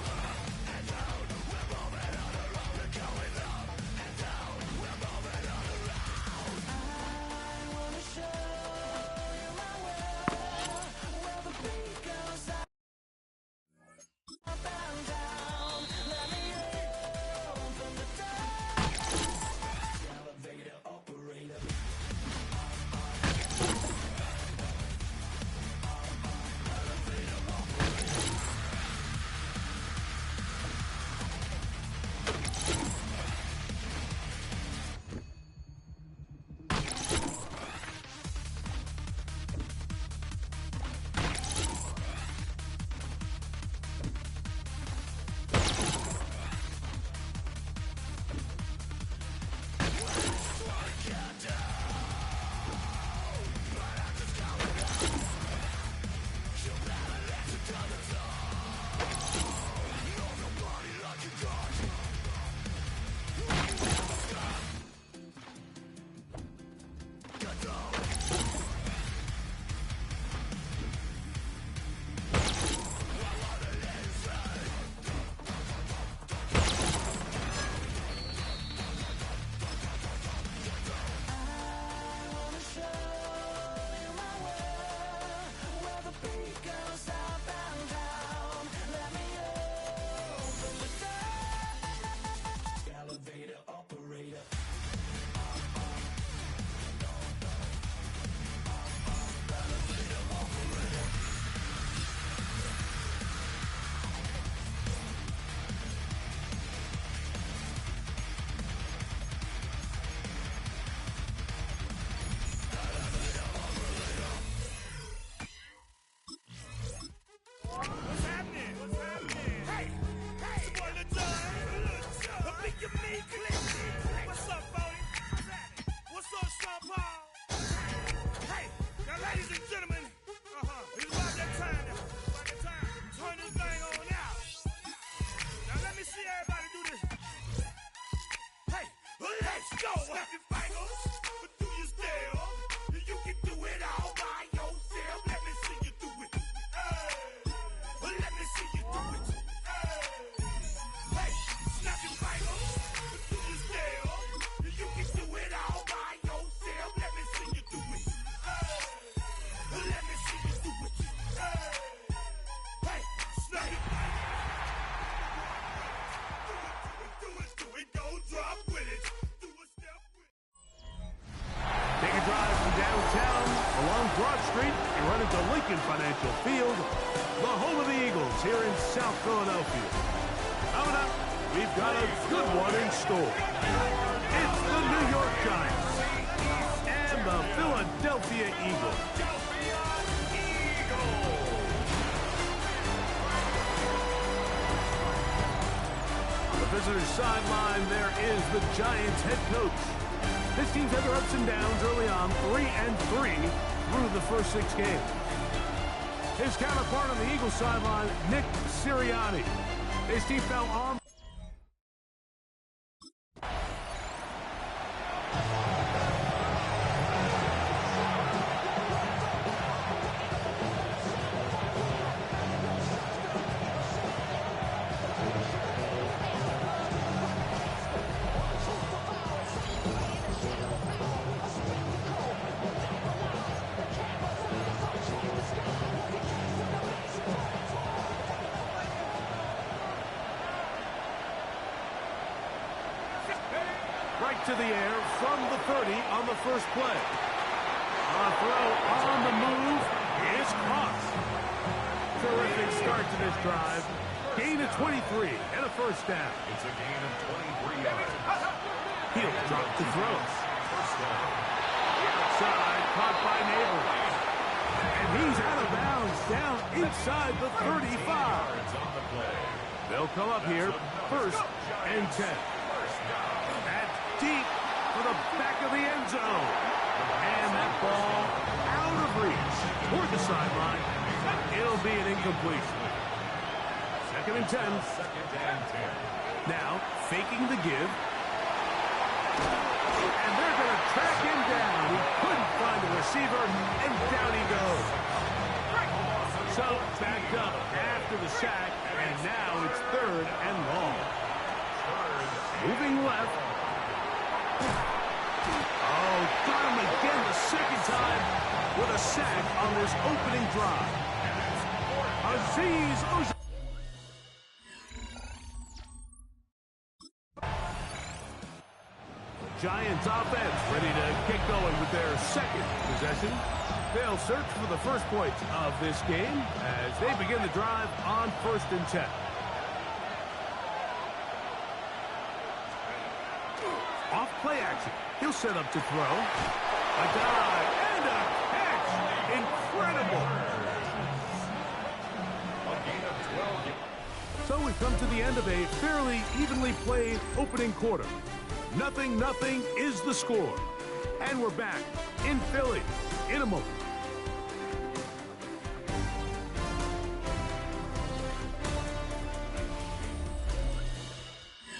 and down. We're moving on around, we're going up and down. We're moving on around. I wanna show you my world, where the beat goes up and down. Let me open the door. Elevator operator. Elevator operator. What's happening? What's happening? Hey, hey, boy, look, pick your meat click. What's up, Bodie? What's happening? What's up, Sean Paul? Hey, now, ladies and gentlemen, it's about that time now. About that time. Turn this thing on out. Now, let me see everybody do this. Hey, let's go. downtown along Broad Street. You run into Lincoln Financial Field, the home of the Eagles here in South Philadelphia. Coming up, we've got a good one in store. It's the New York Giants and the Philadelphia Eagles. On the visitor's sideline, there is the Giants head coach. This team's had their ups and downs early on, 3-3 through the first 6 games. His counterpart on the Eagles sideline, Nick Sirianni. His team fell on. Right to the air from the 30 on the first play. A throw on the move is caught. Terrific start to this drive. Gain of 23 and a first down. It's a gain of 23 yards. He'll drop to throw. First down. Outside, caught by Neighbors. And he's out of bounds, down inside the 35. On the play. They'll come up here, first and 10. Deep for the back of the end zone. And that ball out of reach toward the sideline. It'll be an incompletion. Second and 10. Now, faking the give. And they're going to track him down. He couldn't find the receiver, and down he goes. So, backed up after the sack, and now it's third and long. Moving left. Oh, got him again the second time with a sack on this opening drive. Azeez Ojulari. Giants offense ready to get going with their second possession. They'll search for the first points of this game as they begin the drive on first and 10. Off play action. He'll set up to throw. A dive and a catch. Incredible. So we've come to the end of a fairly evenly played opening quarter. 0-0 is the score. And we're back in Philly in a moment.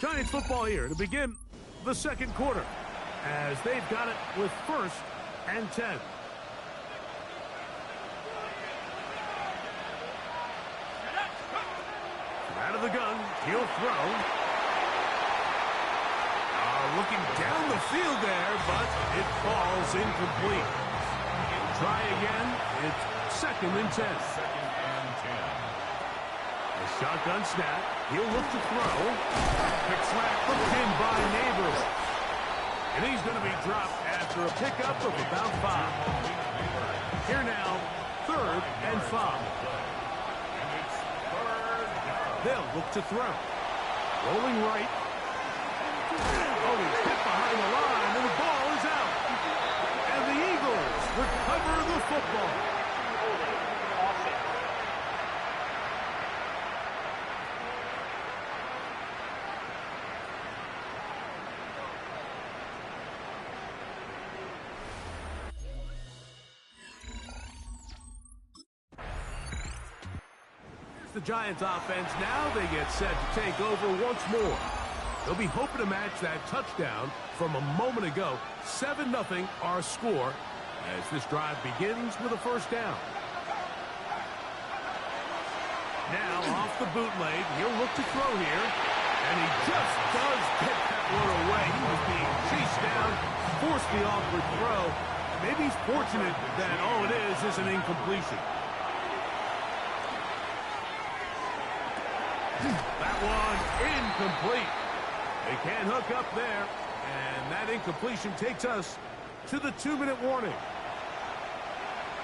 Giants football here to begin the second quarter as they've got it with first and 10. Out of the gun, he'll throw. Looking down the field there, but it falls incomplete. Try again. It's second and 10. A shotgun snap. He'll look to throw. Quick slap hooked in by Neighbors. And he's going to be dropped after a pickup of about 5. Here now, third and 5. They'll look to throw. Rolling right. Oh, he's hit behind the line, and the ball is out. And the Eagles recover the football. Here's the Giants offense. Now they get set to take over once more. They'll be hoping to match that touchdown from a moment ago. 7-0 our score as this drive begins with a first down. Now off the bootleg, he'll look to throw here. And he just does get that one away. He was being chased down, forced the awkward throw. Maybe he's fortunate that all it is an incompletion. That one incomplete. They can't hook up there, and that incompletion takes us to the 2-minute warning.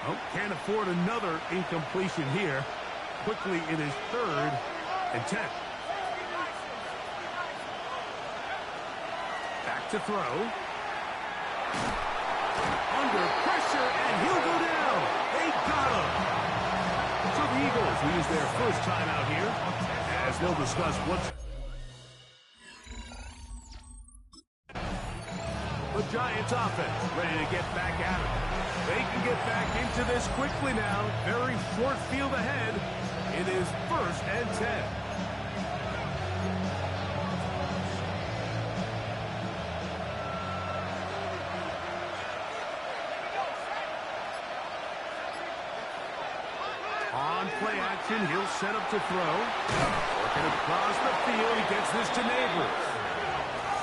Oh, can't afford another incompletion here. Quickly in his 3rd and 10. Back to throw. Under pressure, and he'll go down. They got him. So the Eagles will use their first timeout here, as they'll discuss what's... The Giants offense ready to get back at it. They can get back into this quickly now. Very short field ahead. It is 1st and 10. On play action, he'll set up to throw. Working across the field, he gets this to Neighbors.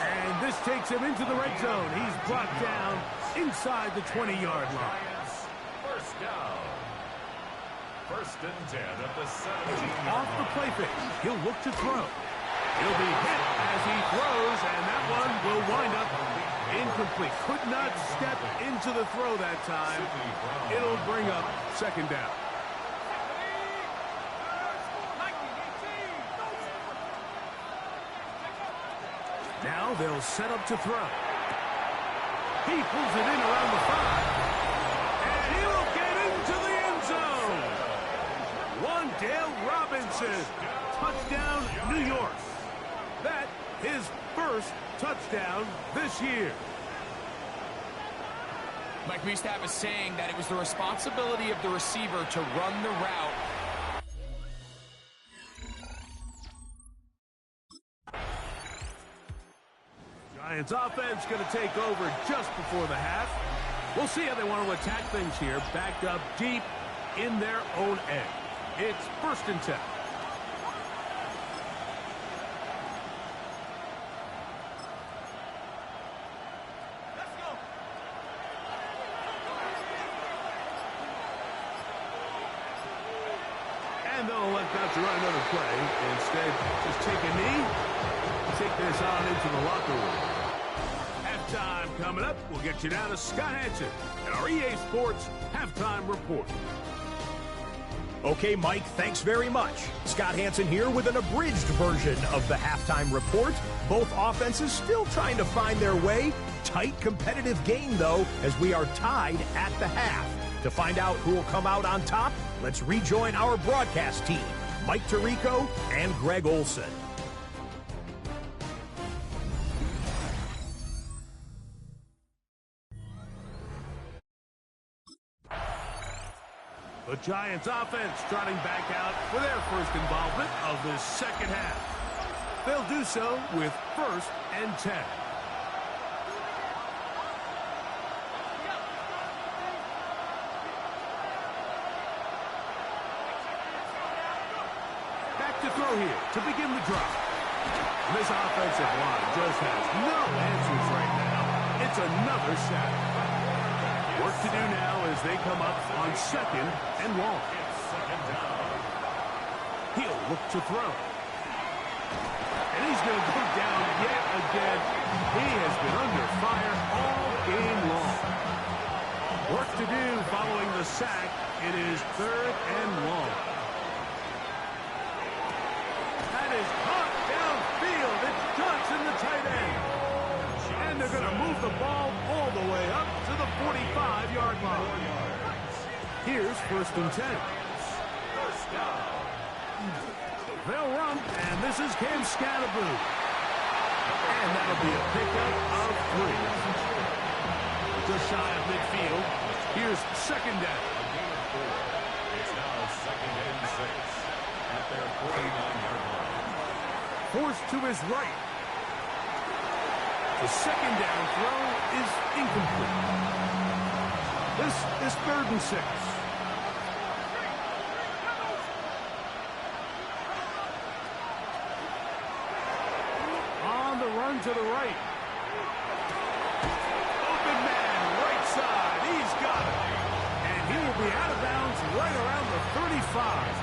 And this takes him into the red zone. He's brought down inside the 20-yard line. First down. 1st and 10 at the 17. Off the play fake, he'll look to throw. He'll be hit as he throws, and that one will wind up incomplete. Could not step into the throw that time. It'll bring up 2nd down. Now they'll set up to throw. He pulls it in around the 5. And he'll get into the end zone. Wandale Robinson. Touchdown, New York. That his 1st touchdown this year. Mike, we used to have a saying that it was the responsibility of the receiver to run the route. Giants offense going to take over just before the half. We'll see how they want to attack things here. Backed up deep in their own end. It's 1st and 10. And they'll elect not to run another play. Instead, just take a knee, take this on into the locker room. Halftime coming up. We'll get you down to Scott Hansen and our EA Sports Halftime Report. Okay, Mike, thanks very much. Scott Hansen here with an abridged version of the Halftime Report. Both offenses still trying to find their way. Tight, competitive game, though, as we are tied at the half. To find out who will come out on top, let's rejoin our broadcast team, Mike Tirico and Greg Olson. The Giants offense trotting back out for their first involvement of this 2nd half. They'll do so with 1st and 10. Back to throw here to begin the drive. This offensive line just has no answers right now. It's another sack. Work to do now as they come up on 2nd and long. He'll look to throw. And he's going to go down yet again. He has been under fire all game long. Work to do following the sack. It is 3rd and long. That is caught downfield. It's Johnson, the tight end. And they're going to move the ball all the way up to the 45-yard line. Here's 1st and 10. They'll run, and this is Cam Scatterboo. And that'll be a pickup of 3. Just shy of midfield. Here's 2nd down. It's now 2nd and 6 at their 49-yard line. Forced to his right. The 2nd down throw is incomplete. This is 3rd and 6. On the run to the right. Open man, right side. He's got it. And he will be out of bounds right around the 35.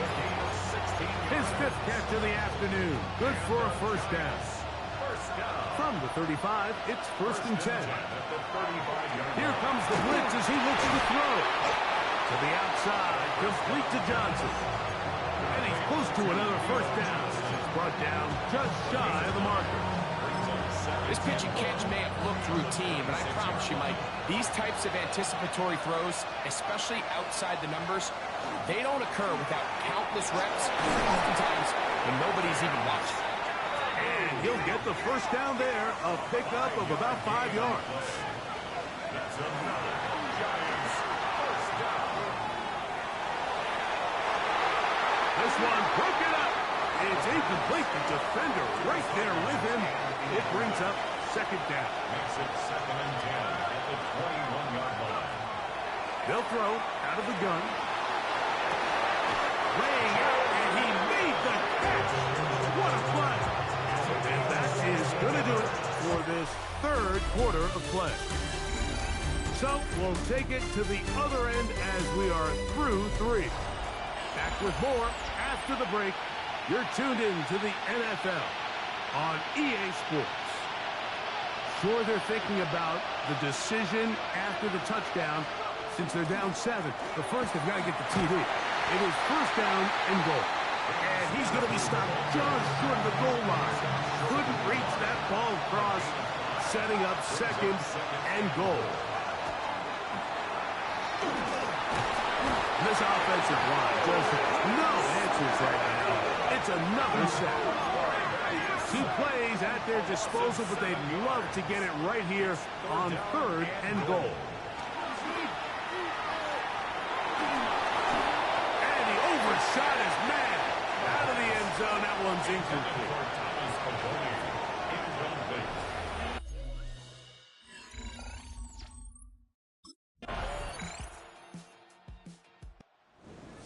His 5th catch of the afternoon. Good for a 1st down. From the 35, it's 1st and 10. Here comes the blitz as he looks to throw. To the outside, complete to Johnson. And he's close to another first down. He's brought down just shy of the marker. This pitch and catch may have looked routine, but I promise you, Mike, these types of anticipatory throws, especially outside the numbers, they don't occur without countless reps, oftentimes when nobody's even watching. And he'll get the first down there, a pickup of about 5 yards. That's another Giants first down. This one broken up. It's incomplete. The defender right there with him. It brings up second down. Makes it 2nd and 10 at the 21-yard line. They'll throw out of the gun. Laying out, and he made the catch. What a play. And that is going to do it for this third quarter of play. So we'll take it to the other end as we are through 3. Back with more after the break. You're tuned in to the NFL on EA Sports. Sure, they're thinking about the decision after the touchdown since they're down 7. But first, they've got to get the TD. It is first down and goal. And he's going to be stopped just short of the goal line. Couldn't reach that ball across, setting up second and goal. This offensive line just has no answers right now. It's another sack. 2 plays at their disposal, but they'd love to get it right here on 3rd and goal. And he overshot his man. Out of the end zone, that one's incomplete.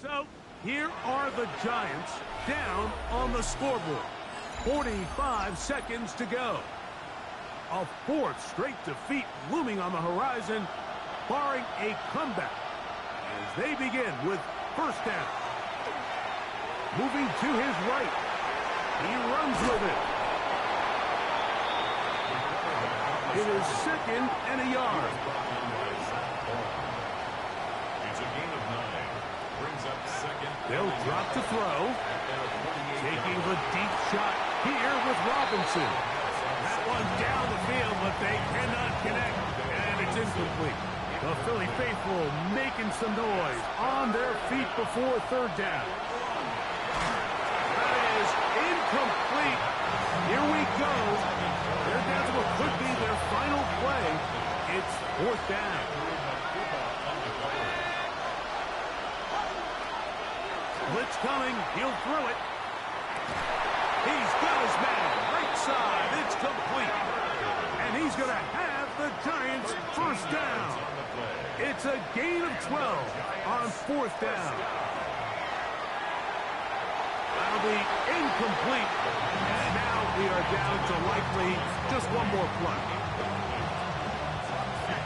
So, here are the Giants down on the scoreboard. 45 seconds to go. A 4th straight defeat looming on the horizon, barring a comeback as they begin with first down. Moving to his right. He runs with it. It is 2nd and a yard. It's a gain of 9. Brings up 2nd. They'll drop to throw. Taking the deep shot here with Robinson. That one down the field, but they cannot connect, and it's incomplete. The Philly faithful making some noise on their feet before 3rd down. That is incomplete. Here we go. They're down to what could be their final play. It's 4th down. Blitz coming. He'll throw it. He's got his man. Right side. It's complete. And he's going to have the Giants first down. It's a gain of 12 on 4th down. That'll be incomplete. And now we are down to likely just one more play.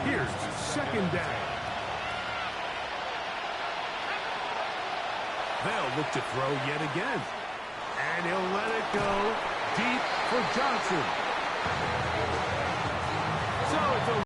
Here's 2nd down. They'll look to throw yet again. And he'll let it go deep for Johnson. So it's a